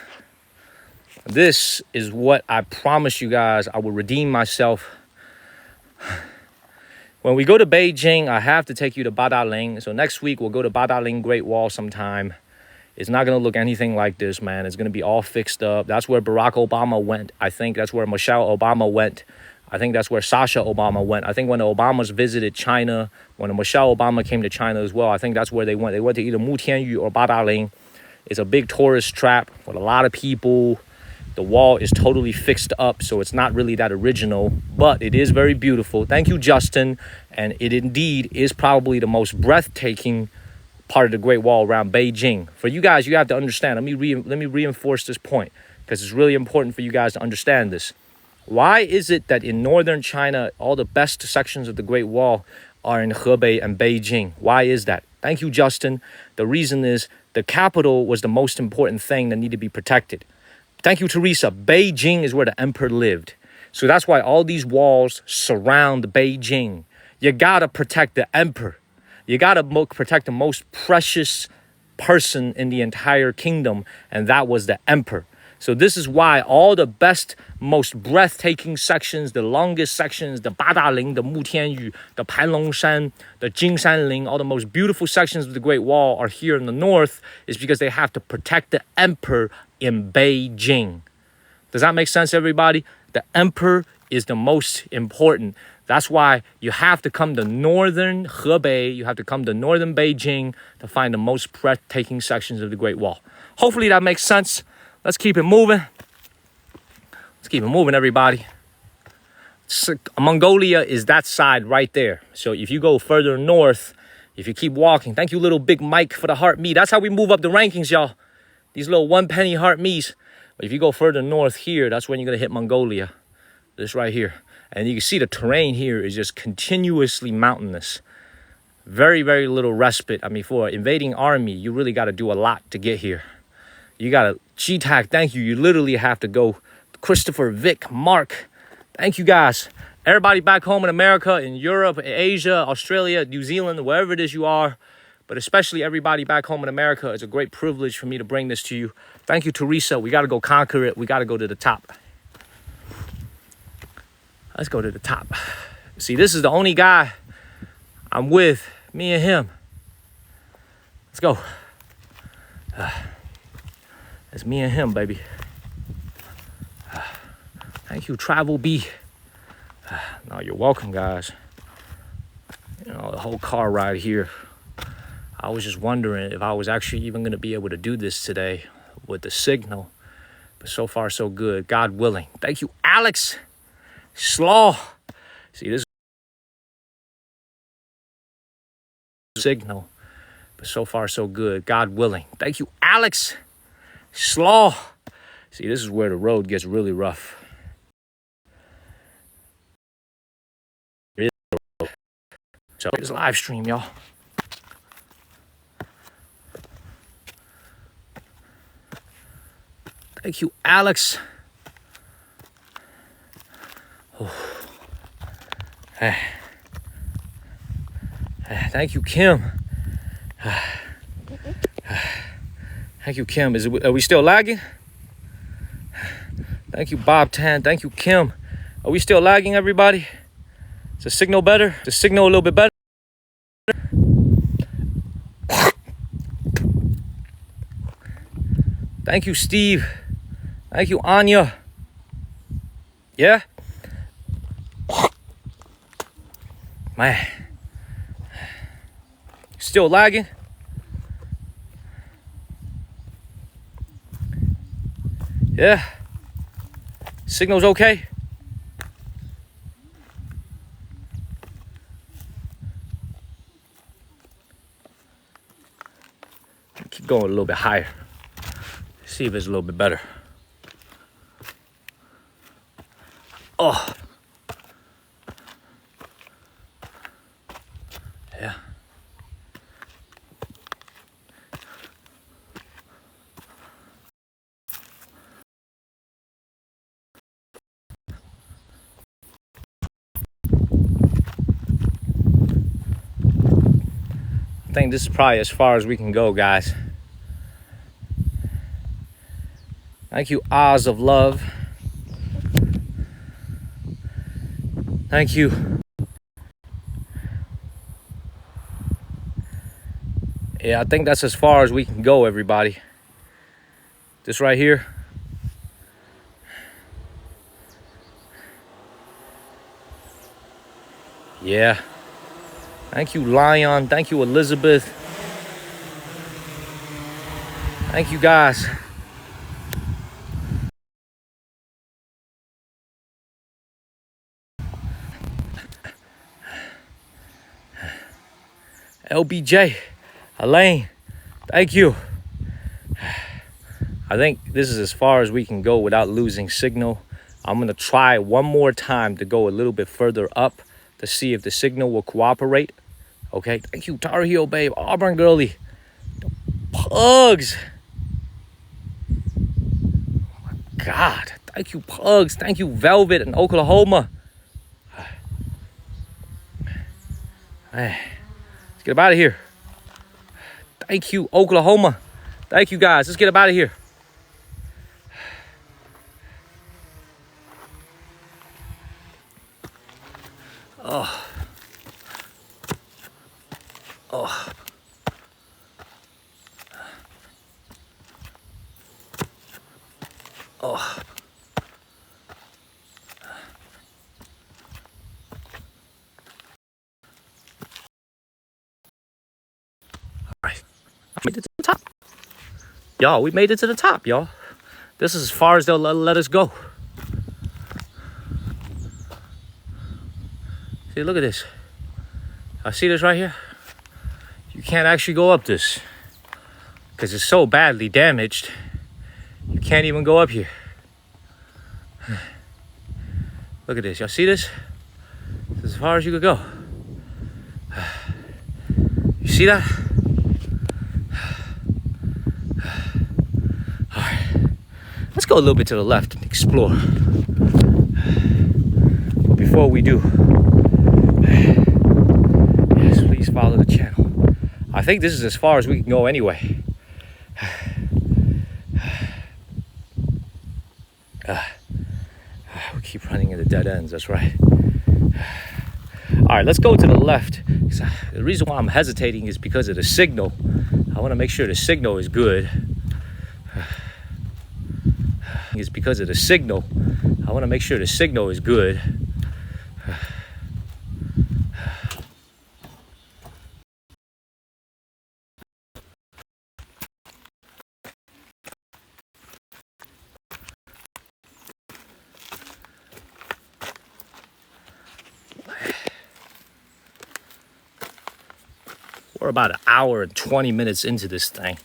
This is what I promise you guys. I will redeem myself. When we go to Beijing, I have to take you to Badaling. So next week, we'll go to Badaling Great Wall sometime. It's not going to look anything like this, man. It's going to be all fixed up. That's where Barack Obama went. I think that's where Michelle Obama went. I think that's where Sasha Obama went. I think when the Obamas visited China, when Michelle Obama came to China as well, I think that's where they went. They went to either Mutianyu or Badaling. It's a big tourist trap with a lot of people. The wall is totally fixed up, so it's not really that original, but it is very beautiful. Thank you, Justin. And it indeed is probably the most breathtaking part of the Great Wall around Beijing. For you guys, you have to understand. Let me reinforce this point because it's really important for you guys to understand this. Why is it that in northern China, all the best sections of the Great Wall are in Hebei and Beijing? Why is that? Thank you, Justin. The reason is the capital was the most important thing that needed to be protected. Thank you, Teresa. Beijing is where the emperor lived. So that's why all these walls surround Beijing. You gotta protect the emperor. You gotta protect the most precious person in the entire kingdom, and that was the emperor. So this is why all the best, most breathtaking sections, the longest sections, the Badaling, the Mutianyu, the Panlongshan, the Jingshanling, all the most beautiful sections of the Great Wall are here in the north, is because they have to protect the emperor in Beijing. Does that make sense, everybody? The emperor is the most important. That's why you have to come to northern Hebei, you have to come to northern Beijing to find the most breathtaking sections of the Great Wall. Hopefully that makes sense. Let's keep it moving. Let's keep it moving, everybody. Mongolia is that side right there. So if you go further north, if you keep walking, thank you, little Big Mike, for the heart me. That's how we move up the rankings, y'all. These little 1 penny heart me's. But if you go further north here, that's when you're going to hit Mongolia. This right here. And you can see the terrain here is just continuously mountainous. Very, very little respite. I mean, for an invading army, you really got to do a lot to get here. You got to, G-Tac, thank you. You literally have to go. Christopher, Vic, Mark, thank you guys. Everybody back home in America, in Europe, Asia, Australia, New Zealand, wherever it is you are, but especially everybody back home in America. It's a great privilege for me to bring this to you. Thank you, Teresa. We got to go conquer it. We got to go to the top. Let's go to the top. See, this is the only guy I'm with, me and him. Let's go. It's me and him, baby. Thank you, Travel B. No, you're welcome, guys. You know, the whole car ride here. I was just wondering if I was actually even going to be able to do this today with the signal. But so far, so good. God willing. Thank you, Alex. Slaw. See, this signal. But so far, so good. God willing. Thank you, Alex. Slaw. See, this is where the road gets really rough. So it's live stream, y'all. Thank you, Alex. Oh. Thank you, Kim. Thank you, Kim. Are we still lagging? Thank you, Bob Tan. Thank you, Kim. Are we still lagging, everybody? Is the signal better? Is the signal a little bit better? Thank you, Steve. Thank you, Anya. Yeah? Man. Still lagging? Yeah? Signal's okay? Keep going a little bit higher. See if it's a little bit better. Oh. Yeah. I think this is probably as far as we can go, guys. Thank you, Oz of Love. Thank you. Yeah, I think that's as far as we can go, everybody. This right here. Yeah. Thank you, Lion. Thank you, Elizabeth. Thank you, guys. LBJ, Elaine, thank you. I think this is as far as we can go without losing signal. I'm going to try one more time to go a little bit further up to see if the signal will cooperate. Okay, thank you, Tar Heel, babe, Auburn girly, Pugs. Oh my God, thank you, Pugs. Thank you, Velvet in Oklahoma. Hey. Get up out of here. Thank you, Oklahoma. Thank you, guys. Let's get up out of here. Oh. Oh. Oh. Made it to the top. Y'all, we made it to the top, y'all. This is as far as they'll let us go. See, look at this. I see this right here. You can't actually go up this because it's so badly damaged. You can't even go up here. Look at this. Y'all see this? This is as far as you could go. You see that? All right. Let's go a little bit to the left and explore. But before we do, yes, please follow the channel. I think this is as far as we can go anyway. We keep running into dead ends, that's right. All right, let's go to the left. The reason why I'm hesitating is because of the signal. I want to make sure the signal is good. It's because of the signal. I want to make sure the signal is good. We're about an hour and 20 minutes into this thing.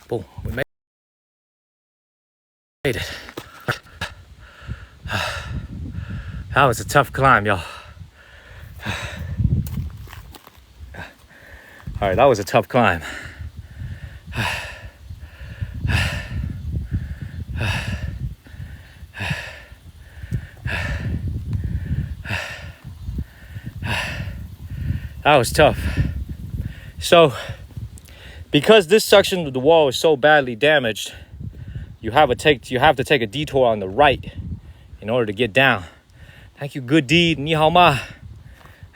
Boom, we made it. That was a tough climb, y'all. All right, that was a tough climb. That was tough. So, because this section of the wall is so badly damaged, you have to take a detour on the right in order to get down. Thank you, good deed, ni hao ma.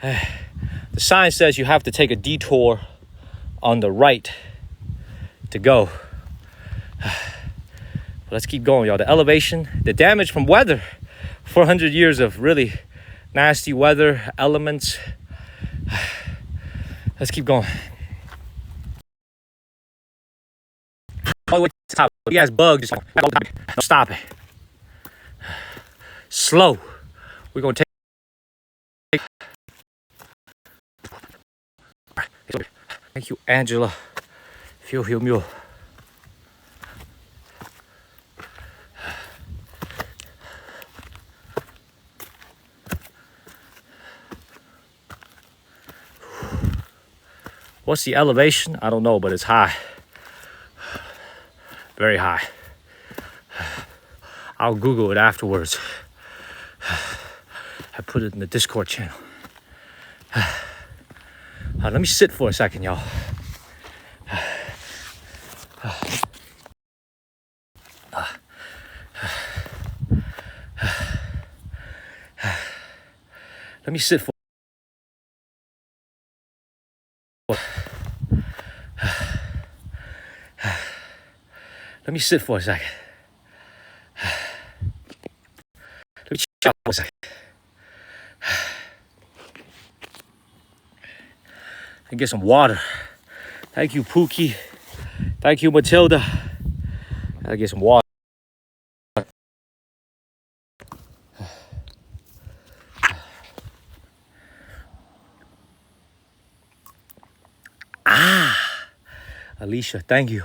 The sign says you have to take a detour on the right to go. Let's keep going, y'all. The elevation, the damage from weather, 400 years of really nasty weather elements. Let's keep going. All the way to the top. You guys bugs. Don't stop it. Slow. We're gonna take. Thank you, Angela. Feel mule. What's the elevation? I don't know, but it's high. Very high. I'll Google it afterwards. I put it in the Discord channel. Let me sit for a second, y'all. Let me sit for. Let me sit for a second. Let me chill for a second. And get some water. Thank you, Pookie. Thank you, Matilda. Gotta get some water. Alicia, thank you.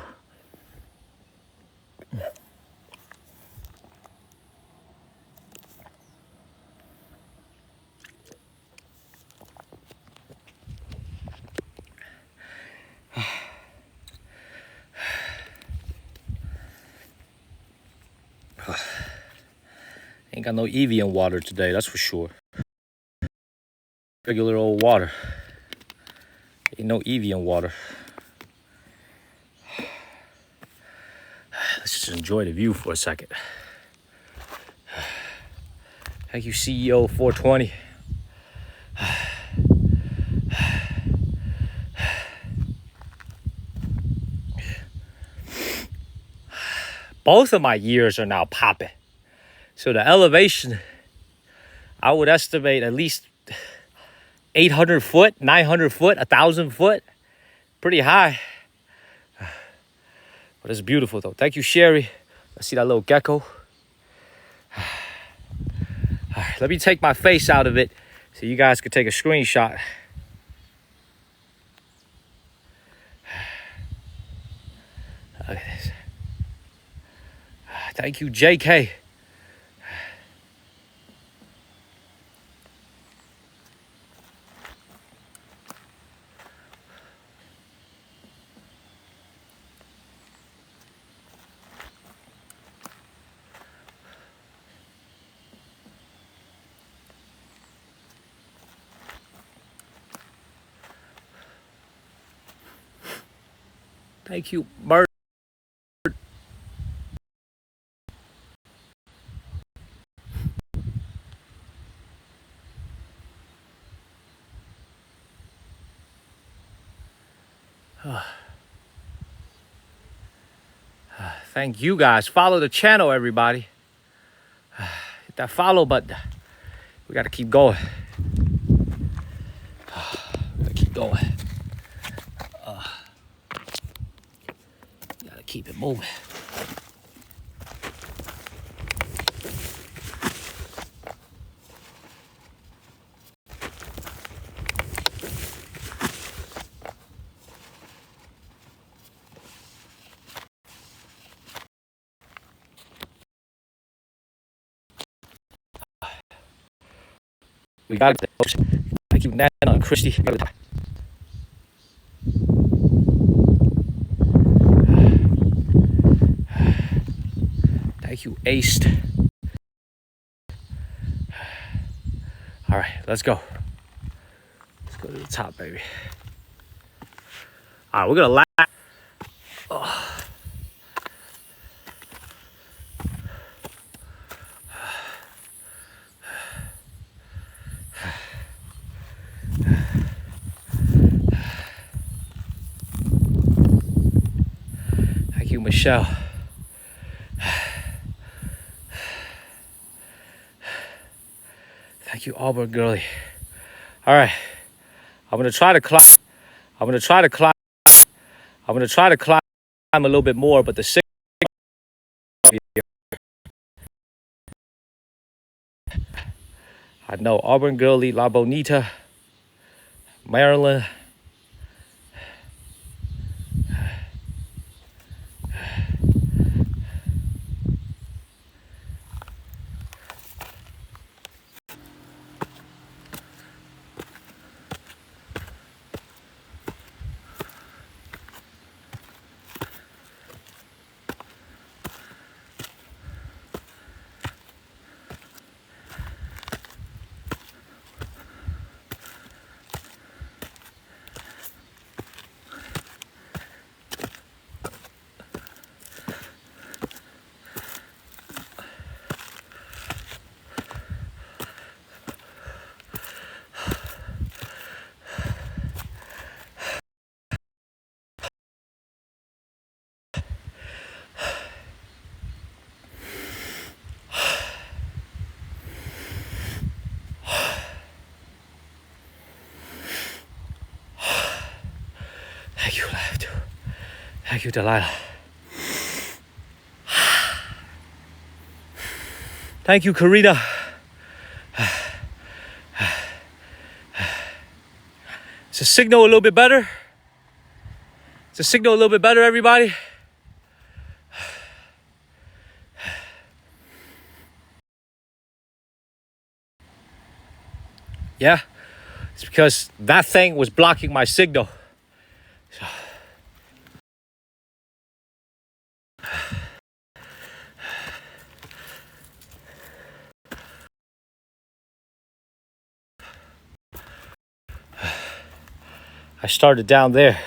Ain't got no Evian water today, that's for sure. Regular old water. Ain't no Evian water. Let's just enjoy the view for a second. Thank you, CEO 420. Both of my years are now popping. So the elevation, I would estimate at least 800 foot, 900 foot, 1,000 foot. Pretty high. But it's beautiful though. Thank you, Sherry. I see that little gecko. All right, let me take my face out of it so you guys can take a screenshot. Look at this. Thank you, JK. Thank you, Bert. Thank you guys. Follow the channel, everybody. Hit that follow button. We gotta keep going. Gotta keep going. Gotta keep it moving. We got it. Thank you, Nana and Christy. Thank you, Aced. All right, let's go. Let's go to the top, baby. All right, we're gonna laugh. Oh. Thank you, Michelle. Thank you, Auburn girlie. All right, I'm gonna try to climb. I'm gonna try to climb a little bit more, but the signal. I know Auburn girlie, La Bonita, Maryland. Thank you, Left. Thank you, Delilah. Thank you, Karina. Is the signal a little bit better? Is the signal a little bit better, everybody? Yeah, it's because that thing was blocking my signal. So. I started down there.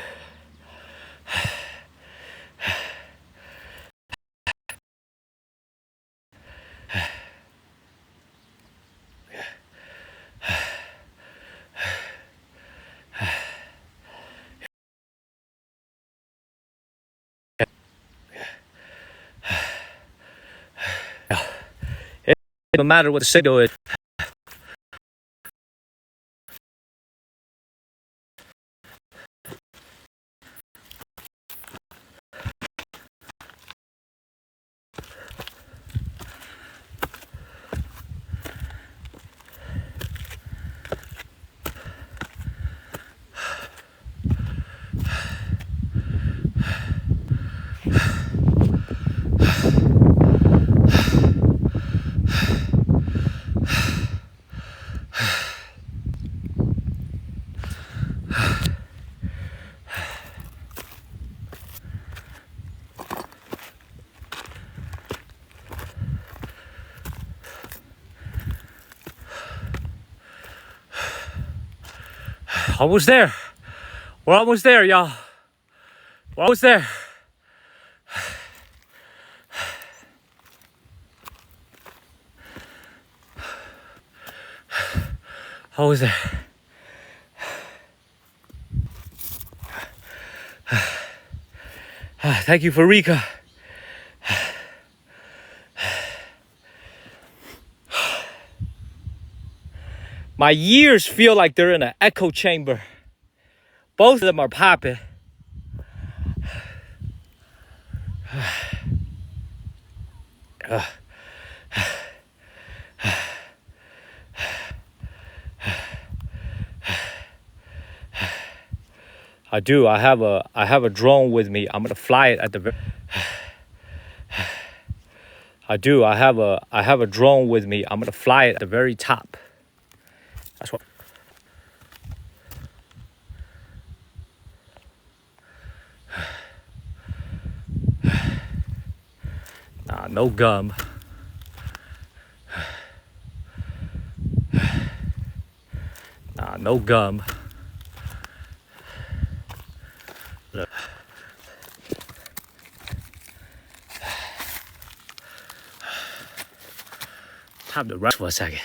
It doesn't matter what the signal is. Almost there. We're almost there, y'all. We're almost there. Almost there. Thank you for Rika. My ears feel like they're in an echo chamber. Both of them are popping. I do. I have a drone with me. I'm gonna fly it at the. I do. I have a drone with me. I'm gonna fly it at the very top. That's what. Nah, no gum. Nah, no gum. Look. Time to rest for a second.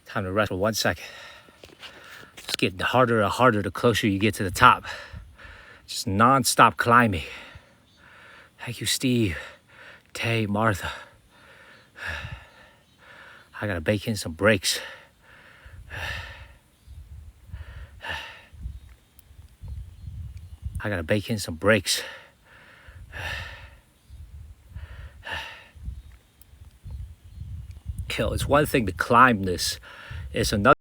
Time to rest for 1 second. It's getting harder and harder the closer you get to the top. Just non-stop climbing. Thank you, Steve, Tay, Martha. I gotta bake in some breaks. I gotta bake in some breaks. Kill. It's one thing to climb this. It's another.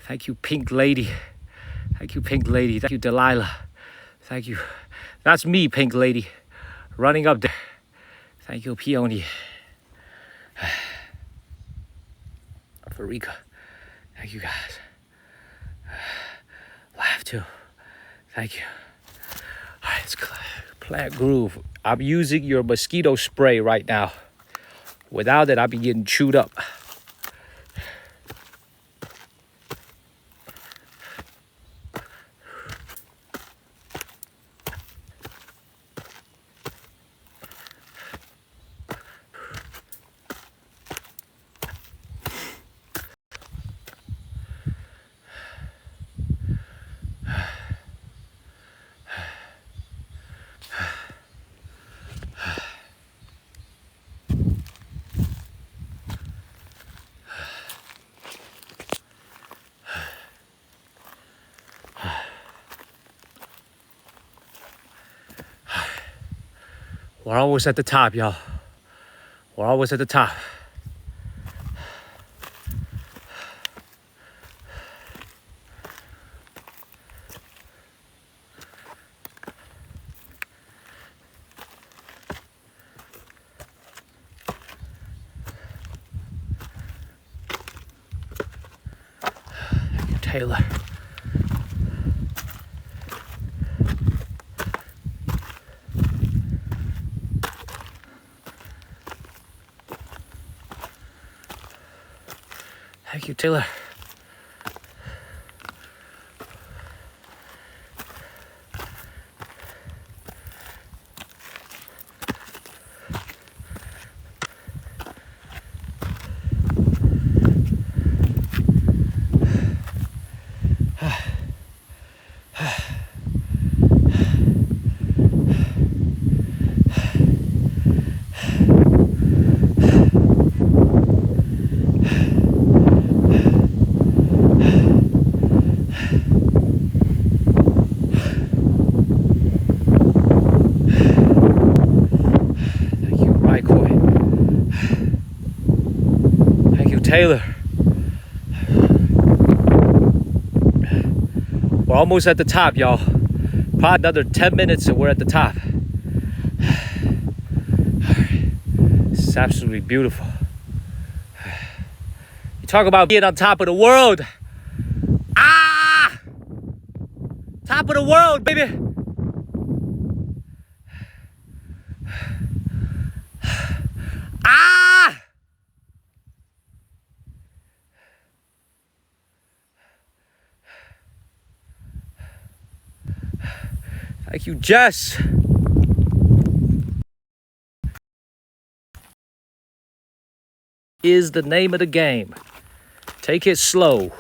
Thank you, Pink Lady. Thank you, Pink Lady. Thank you, Delilah. Thank you. That's me, Pink Lady. Running up there. Thank you, Peony. Farika. Thank you, guys. Laugh too. Thank you. All right, it's Plant Groove. I'm using your mosquito spray right now. Without it, I'd be getting chewed up. We're almost at the top, y'all. We're almost at the top. Taylor. Thank you, Taylor. Taylor. We're almost at the top, y'all. Probably another 10 minutes and we're at the top. This is absolutely beautiful. You talk about being on top of the world. Ah! Top of the world, baby. Ah! Thank you, Jess. Is the name of the game. Take it slow.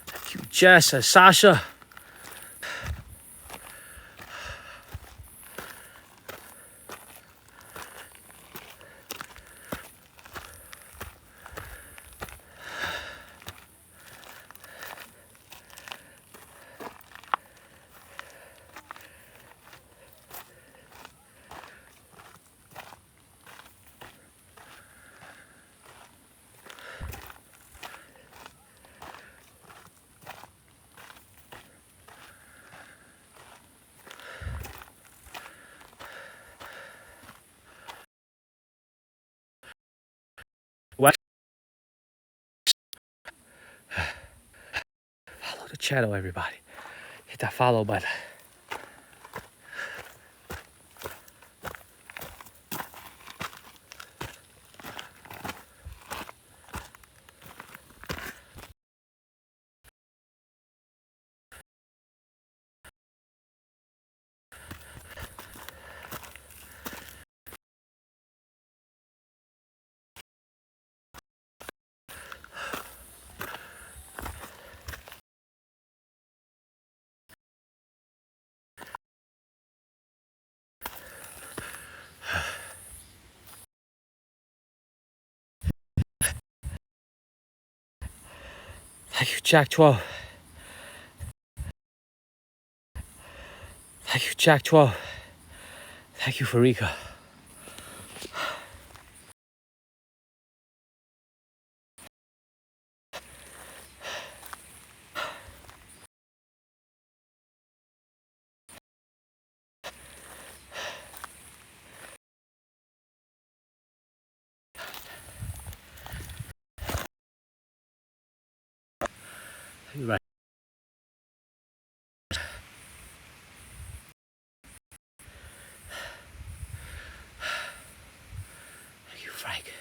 Thank you, Jess and Sasha. Follow the channel, everybody. Hit that follow button. Thank you, Jack 12. Thank you, Jack 12. Thank you, Farika. You're right. Thank you, Frank.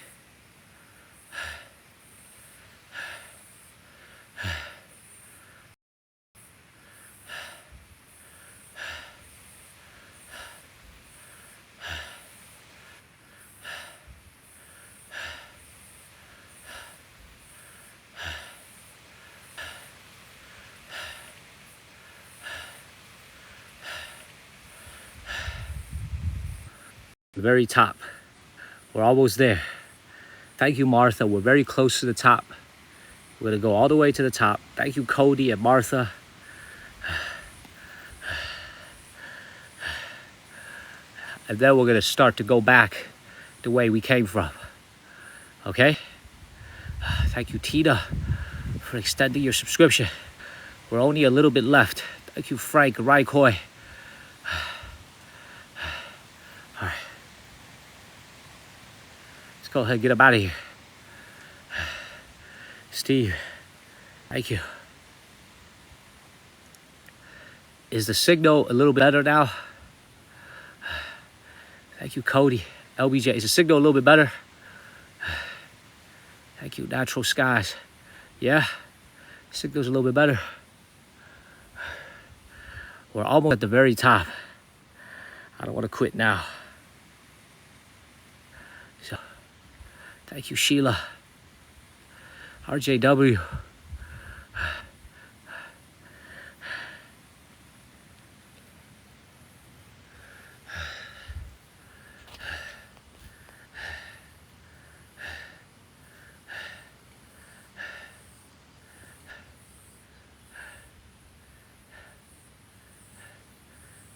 The very top. We're almost there. Thank you, Martha. We're very close to the top. We're gonna go all the way to the top. Thank you, Cody and Martha. And then we're gonna start to go back the way we came from. Okay? Thank you, Tina, for extending your subscription. We're only a little bit left. Thank you, Frank Rycoy. All right. Let's go ahead and get up out of here. Steve, thank you. Is the signal a little bit better now? Thank you, Cody. LBJ, is the signal a little bit better? Thank you, Natural Skies. Yeah, signal's a little bit better. We're almost at the very top. I don't want to quit now. So, thank you, Sheila. RJW.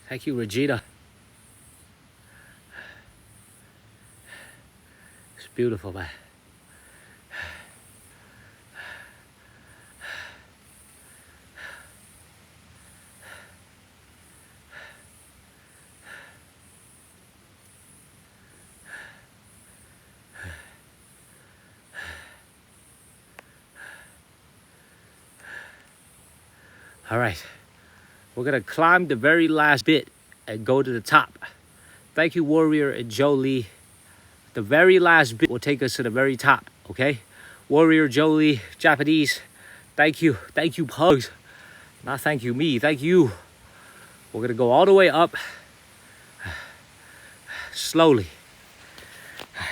Thank you, Regina. It's beautiful, man. All right, we're gonna climb the very last bit and go to the top. Thank you, Warrior and Jolie. The very last bit will take us to the very top, okay? Warrior, Jolie, Japanese, thank you, Pugs. Not thank you, me, thank you. We're gonna go all the way up, slowly.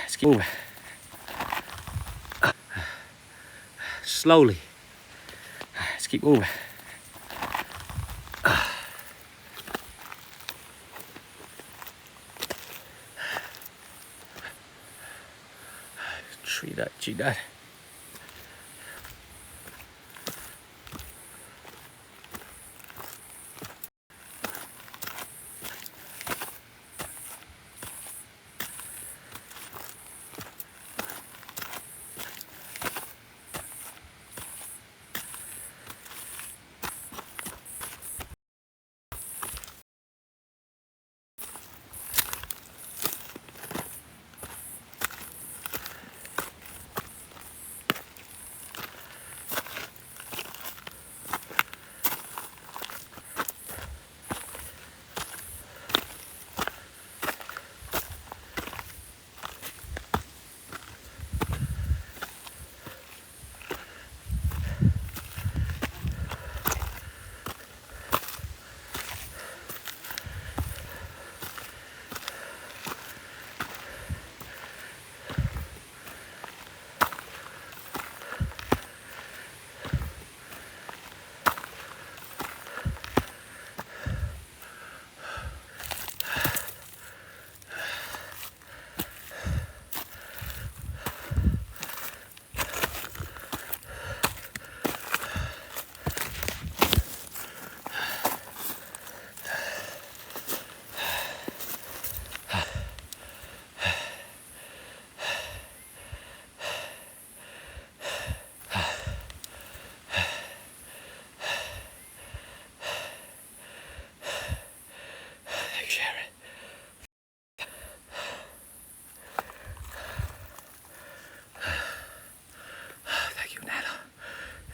Let's keep moving. Slowly. Let's keep moving. Tree that, G that.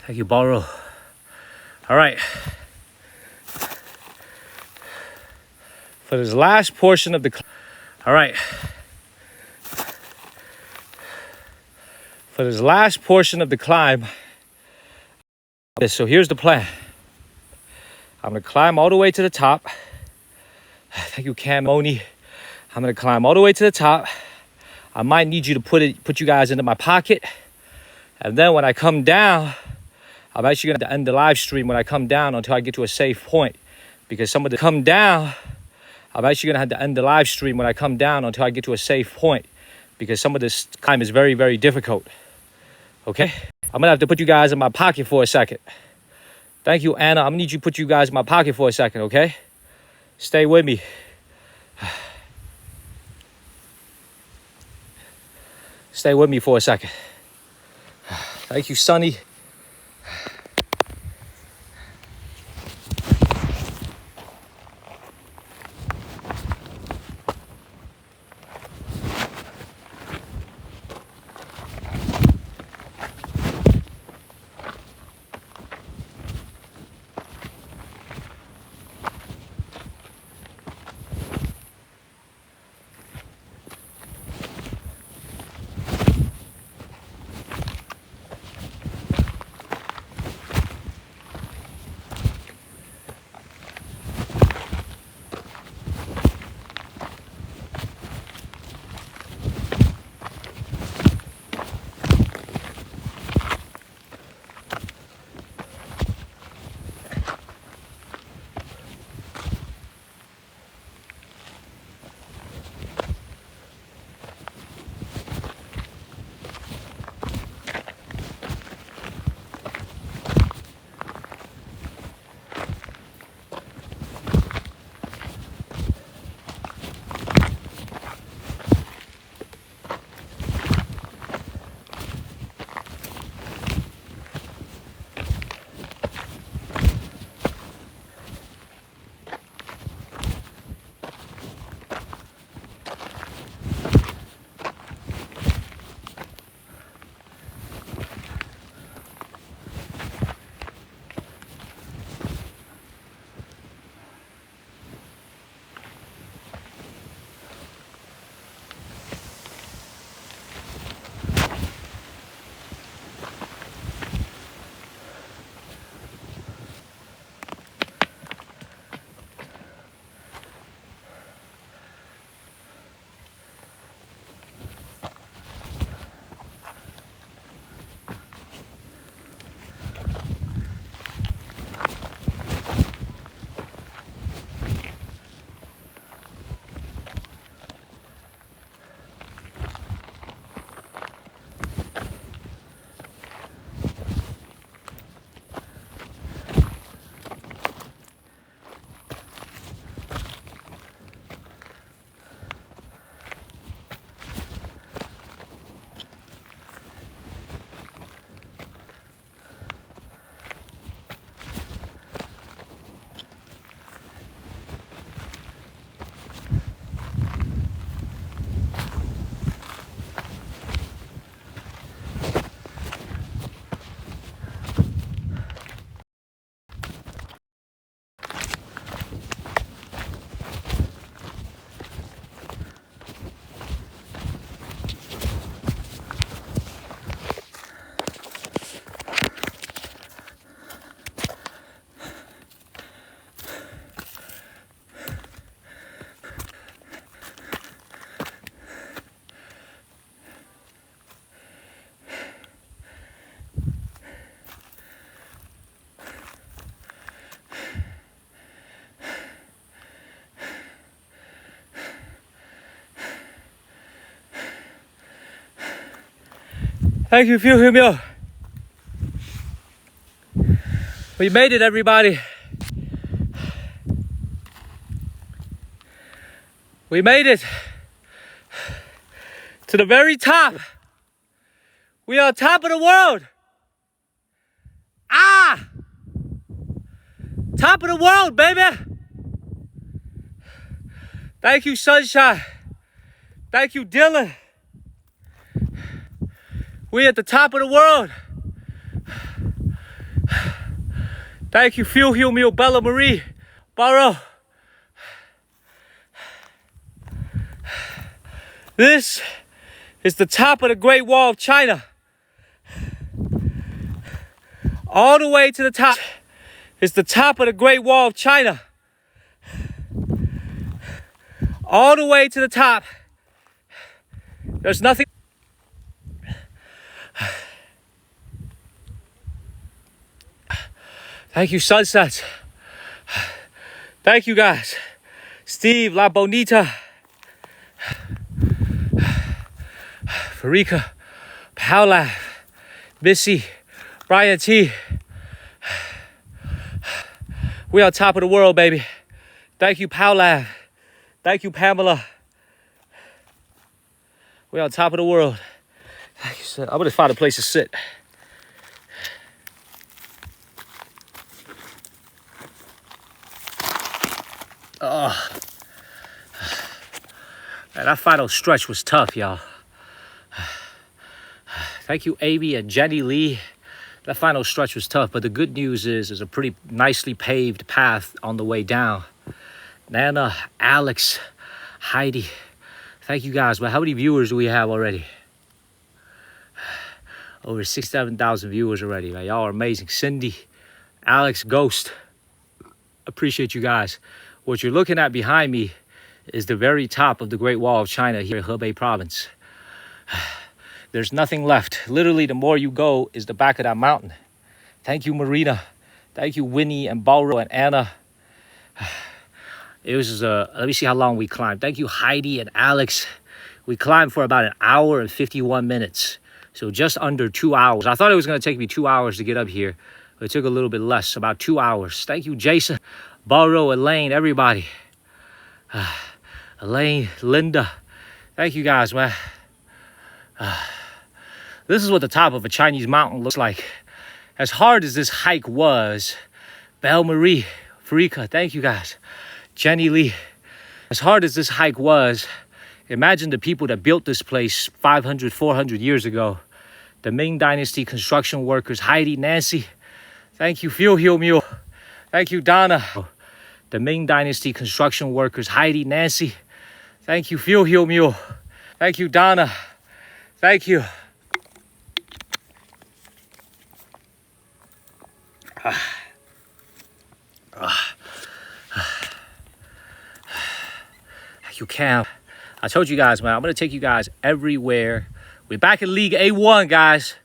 Thank you, Borrow. All right. For this last portion of the... All right. For this last portion of the climb... So here's the plan. I'm going to climb all the way to the top. Thank you, Cam Moni. I'm going to climb all the way to the top. I might need you to put you guys into my pocket. And then when I come down... I'm actually going to end the live stream when I come down until I get to a safe point. Because some of the come down, I'm actually going to have to end the live stream when I come down until I get to a safe point. Because some of this climb is very, very difficult. Okay? I'm going to have to put you guys in my pocket for a second. Thank you, Anna. I'm going to need you to put you guys in my pocket for a second, okay? Stay with me. Stay with me for a second. Thank you, Sonny. Thank you, Phil Himyo. We made it, everybody. We made it to the very top. We are top of the world. Ah! Top of the world, baby. Thank you, Sunshine. Thank you, Dylan. We at the top of the world. Thank you, Phil Hilmio, Bella Marie, Barrow. This is the top of the Great Wall of China. All the way to the top is the top of the Great Wall of China. All the way to the top. There's nothing. Thank you, Sunsets. Thank you, guys. Steve, La Bonita, Farika, Paula, Missy, Brian T. We on top of the world, baby. Thank you, Paula. Thank you, Pamela. We on top of the world. Thank you, sir. I'm gonna find a place to sit. Oh, man, that final stretch was tough, y'all. Thank you, Amy and Jenny Lee. That final stretch was tough, but the good news is there's a pretty nicely paved path on the way down. Nana, Alex, Heidi, thank you guys. But how many viewers do we have already? Over 7,000 viewers already, man. Y'all are amazing. Cindy, Alex, Ghost, appreciate you guys. What you're looking at behind me is the very top of the Great Wall of China here in Hebei province. There's nothing left. Literally, the more you go is the back of that mountain. Thank you, Marina. Thank you, Winnie and Balro and Anna. It was, let me see how long we climbed. Thank you, Heidi and Alex. We climbed for about 1 hour and 51 minutes. So just under 2 hours. I thought it was going to take me 2 hours to get up here. But it took a little bit less, about 2 hours. Thank you, Jason, Balro, Elaine, everybody. Elaine, Linda. Thank you guys, man. This is what the top of a Chinese mountain looks like. As hard as this hike was, Belle Marie, Farika, thank you guys. Jenny Lee. As hard as this hike was, imagine the people that built this place 500, 400 years ago. The Ming Dynasty construction workers, Heidi, Nancy. Thank you, Phil Hilmio. Thank you, Donna. The Ming Dynasty construction workers, Heidi, Nancy. Thank you, Phil Hilmio. Thank you, Donna. Thank you. You can. I told you guys, man, I'm going to take you guys everywhere. We're back in League A1, guys.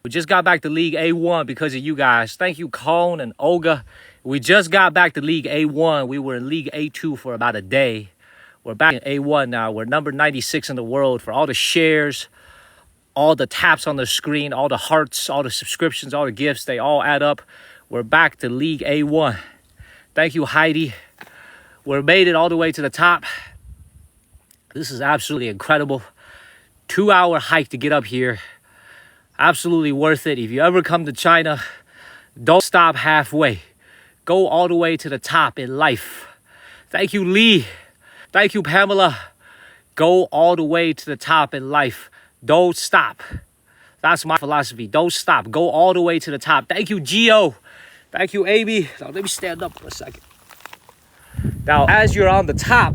We just got back to League A1 because of you guys. Thank you, Cone and Olga. We just got back to League A1. We were in League A2 for about a day. We're back in A1 now. We're number 96 in the world for all the shares, all the taps on the screen, all the hearts, all the subscriptions, all the gifts. They all add up. We're back to League A1. Thank you, Heidi. We made it all the way to the top. This is absolutely incredible. 2-hour hike to get up here. Absolutely worth it. If you ever come to China, don't stop halfway. Go all the way to the top in life. Thank you, Lee. Thank you, Pamela. Go all the way to the top in life. Don't stop. That's my philosophy. Don't stop. Go all the way to the top. Thank you, Gio. Thank you, Amy. Now, let me stand up for a second. Now, as you're on the top,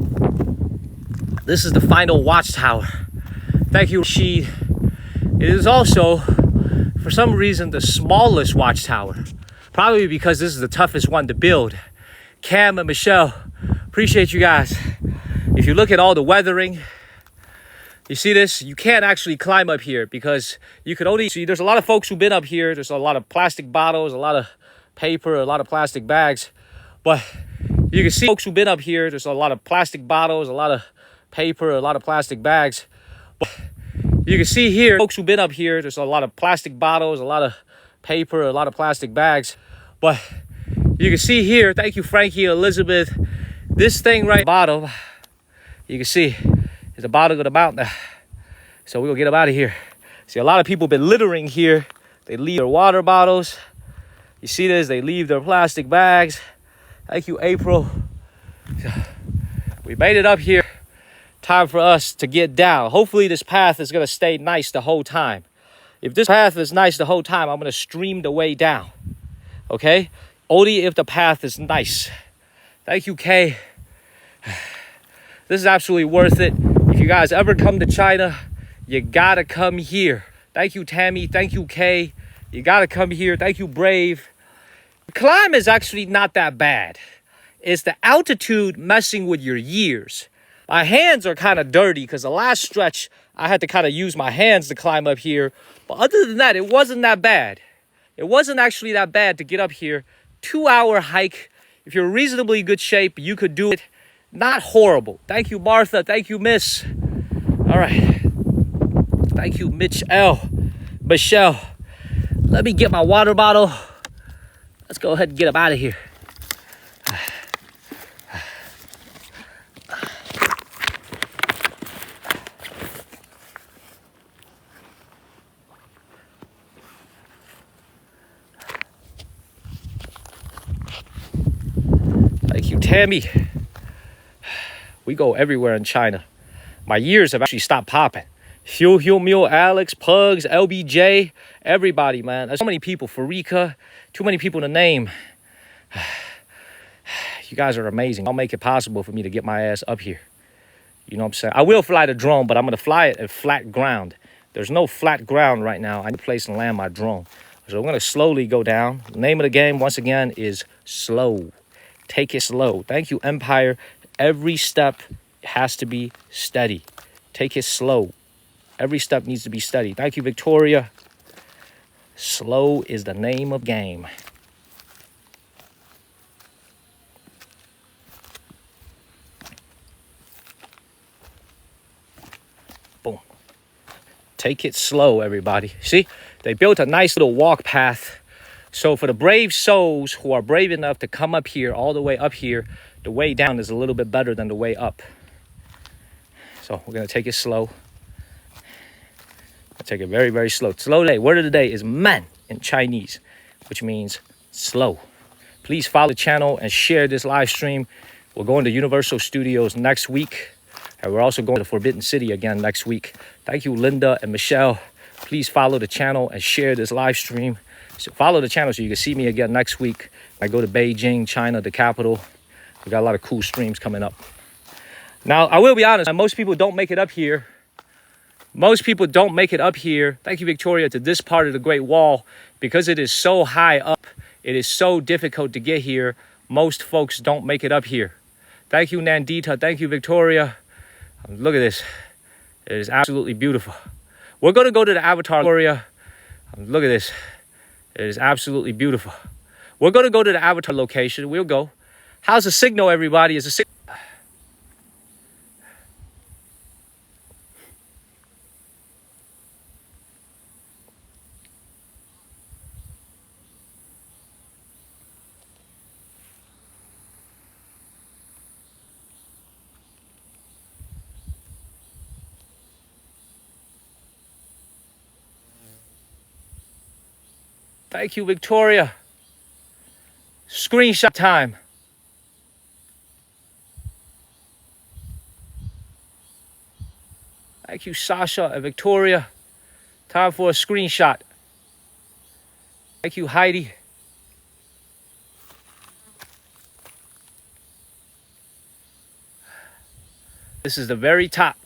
this is the final watchtower. Thank you, Rashid. It is also, for some reason, the smallest watchtower. Probably because this is the toughest one to build. Cam and Michelle, appreciate you guys. If you look at all the weathering, you see this? You can't actually climb up here because you could only see, there's a lot of folks who've been up here. There's a lot of plastic bottles, a lot of paper, a lot of plastic bags. But you can see folks who've been up here. There's a lot of plastic bottles, a lot of paper, a lot of plastic bags. But You can see here, folks who've been up here, there's a lot of plastic bottles, a lot of paper, a lot of plastic bags. But you can see here, thank you, Frankie, Elizabeth, this thing right at the bottom, you can see is the bottom of the mountain. So we're gonna get them out of here. See, a lot of people have been littering here. They leave their water bottles. You see this, they leave their plastic bags. Thank you, April. We made it up here. Time for us to get down. Hopefully this path is gonna stay nice the whole time. If this path is nice the whole time, I'm gonna stream the way down. Okay? Only if the path is nice. Thank you, Kay. This is absolutely worth it. If you guys ever come to China, you gotta come here. Thank you, Tammy. Thank you, Kay. You gotta come here. Thank you, Brave. The climb is actually not that bad. It's the altitude messing with your ears. My hands are kind of dirty because the last stretch, I had to kind of use my hands to climb up here. But other than that, it wasn't that bad. It wasn't actually that bad to get up here. 2-hour hike. If you're in reasonably good shape, you could do it. Not horrible. Thank you, Martha. Thank you, Miss. All right. Thank you, Michelle. Let me get my water bottle. Let's go ahead and get them out of here. Thank you, Tammy. We go everywhere in China. My ears have actually stopped popping. Hugh Mule, Alex, Pugs, LBJ, everybody, man. There's so many people. Farika, too many people to name. You guys are amazing. I'll make it possible for me to get my ass up here. You know what I'm saying? I will fly the drone, but I'm going to fly it at flat ground. There's no flat ground right now. I need a place to land my drone. So I'm going to slowly go down. The name of the game, once again, is slow. Take it slow. Thank you, Empire. Every step has to be steady. Take it slow. Every step needs to be steady. Thank you, Victoria. Slow is the name of game. Boom. Take it slow, everybody. See, they built a nice little walk path. So for the brave souls who are brave enough to come up here, all the way up here, the way down is a little bit better than the way up. So we're going to take it slow. Take it very, very slow. Slow day. Word of the day is man in Chinese, which means slow. Please follow the channel and share this live stream. We're going to Universal Studios next week. And we're also going to the Forbidden City again next week. Thank you, Linda and Michelle. Please follow the channel and share this live stream. So follow the channel so you can see me again next week. I go to Beijing, China, the capital. We got a lot of cool streams coming up. Now, I will be honest, most people don't make it up here. Most people don't make it up here. Thank you, Victoria, to this part of the Great Wall. Because it is so high up, it is so difficult to get here. Most folks don't make it up here. Thank you, Nandita. Thank you, Victoria. Look at this. It is absolutely beautiful. We're going to go to the Avatar, Victoria. Look at this. It is absolutely beautiful. We're going to go to the Avatar location. We'll go. How's the signal, everybody? Is the signal? Thank you, Victoria. Screenshot time. Thank you, Sasha and Victoria. Time for a screenshot. Thank you, Heidi. This is the very top.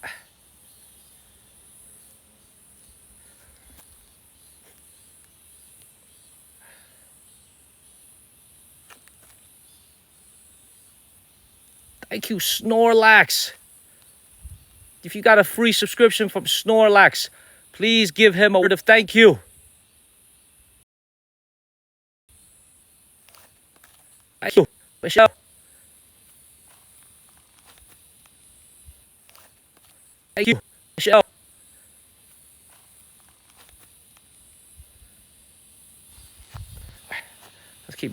Thank you, Snorlax. If you got a free subscription from Snorlax, please give him a word of thank you. Thank you, Michelle. Thank you, Michelle.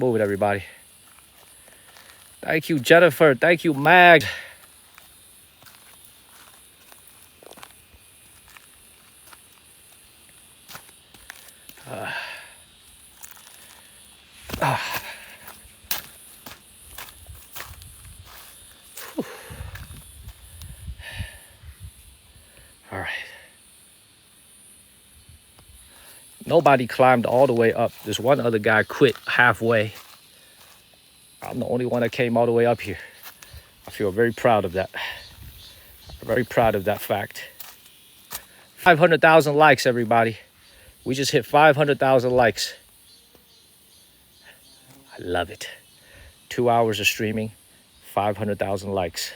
keep moving, everybody. Thank you, Jennifer. Thank you, Mag. All right. Nobody climbed all the way up. This one other guy quit halfway. I'm the only one that came all the way up here. I feel very proud of that. Very proud of that fact. 500,000 likes, everybody. We just hit 500,000 likes. I love it. 2 hours of streaming, 500,000 likes.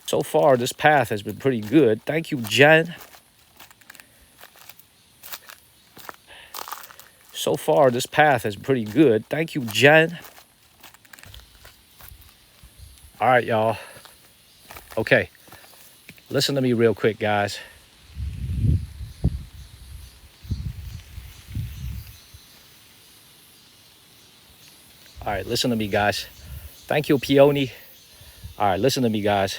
So far, this path has been pretty good. Thank you, Jen. So far, this path is pretty good. Thank you, Jen. All right, y'all. Okay. Listen to me real quick, guys. All right, listen to me, guys. Thank you, Peony. All right, listen to me, guys.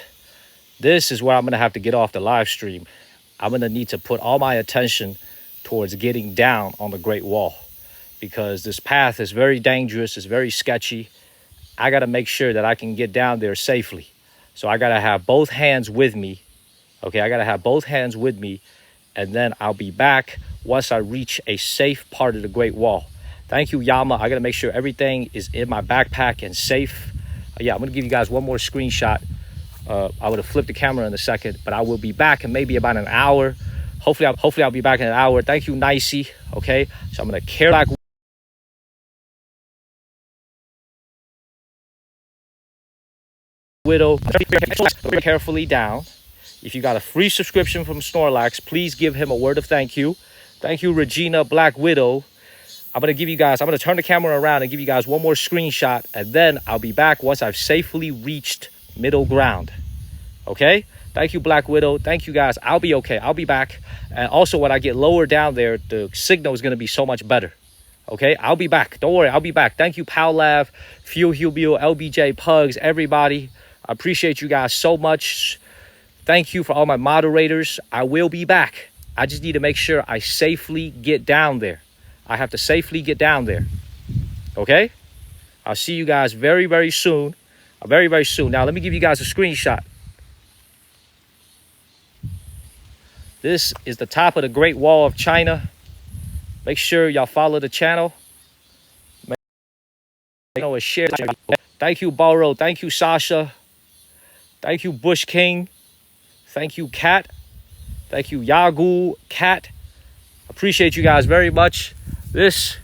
This is where I'm going to have to get off the live stream. I'm going to need to put all my attention towards getting down on the Great Wall because this path is very dangerous. It's very sketchy. I got to make sure that I can get down there safely. So I got to have both hands with me. Okay, I got to have both hands with me. And then I'll be back once I reach a safe part of the Great Wall. Thank you, Yama. I got to make sure everything is in my backpack and safe. Yeah, I'm going to give you guys one more screenshot. I would have flipped the camera in a second, but I will be back in maybe about an hour. Hopefully I'll be back in an hour. Thank you, Nicey. Okay, so I'm going to carry Black Widow very carefully down. If you got a free subscription from Snorlax, please give him a word of thank you. Thank you, Regina Black Widow. I'm going to turn the camera around and give you guys one more screenshot, and then I'll be back once I've safely reached middle ground. Okay? Thank you, Black Widow. Thank you, guys. I'll be okay. I'll be back. And also, when I get lower down there, the signal is going to be so much better. Okay? I'll be back. Don't worry. I'll be back. Thank you, Powlav, Fuel Hubio, LBJ, Pugs, everybody. I appreciate you guys so much. Thank you for all my moderators. I will be back. I just need to make sure I safely get down there. I have to safely get down there. Okay? I'll see you guys very, very soon. Very, very soon. Now, let me give you guys a screenshot. This is the top of the Great Wall of China. Make sure y'all follow the channel. And share. Thank you, Borrow. Thank you, Sasha. Thank you, Bush King. Thank you, Kat. Thank you, Yagul, Kat. Appreciate you guys very much. This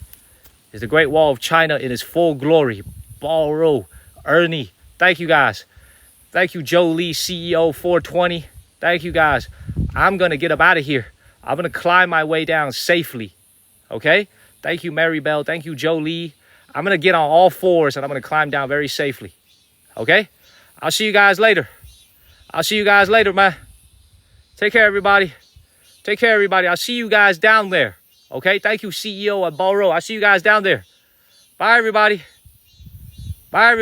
is the Great Wall of China in its full glory. Borrow, Ernie. Thank you, guys. Thank you, Joe Lee, CEO 420. Thank you, guys. I'm going to get up out of here. I'm going to climb my way down safely. Okay? Thank you, Mary Bell. Thank you, Joe Lee. I'm going to get on all fours, and I'm going to climb down very safely. Okay? I'll see you guys later. I'll see you guys later, man. Take care, everybody. Take care, everybody. I'll see you guys down there. Okay? Thank you, CEO at Ballroom. I'll see you guys down there. Bye, everybody. Bye, everybody.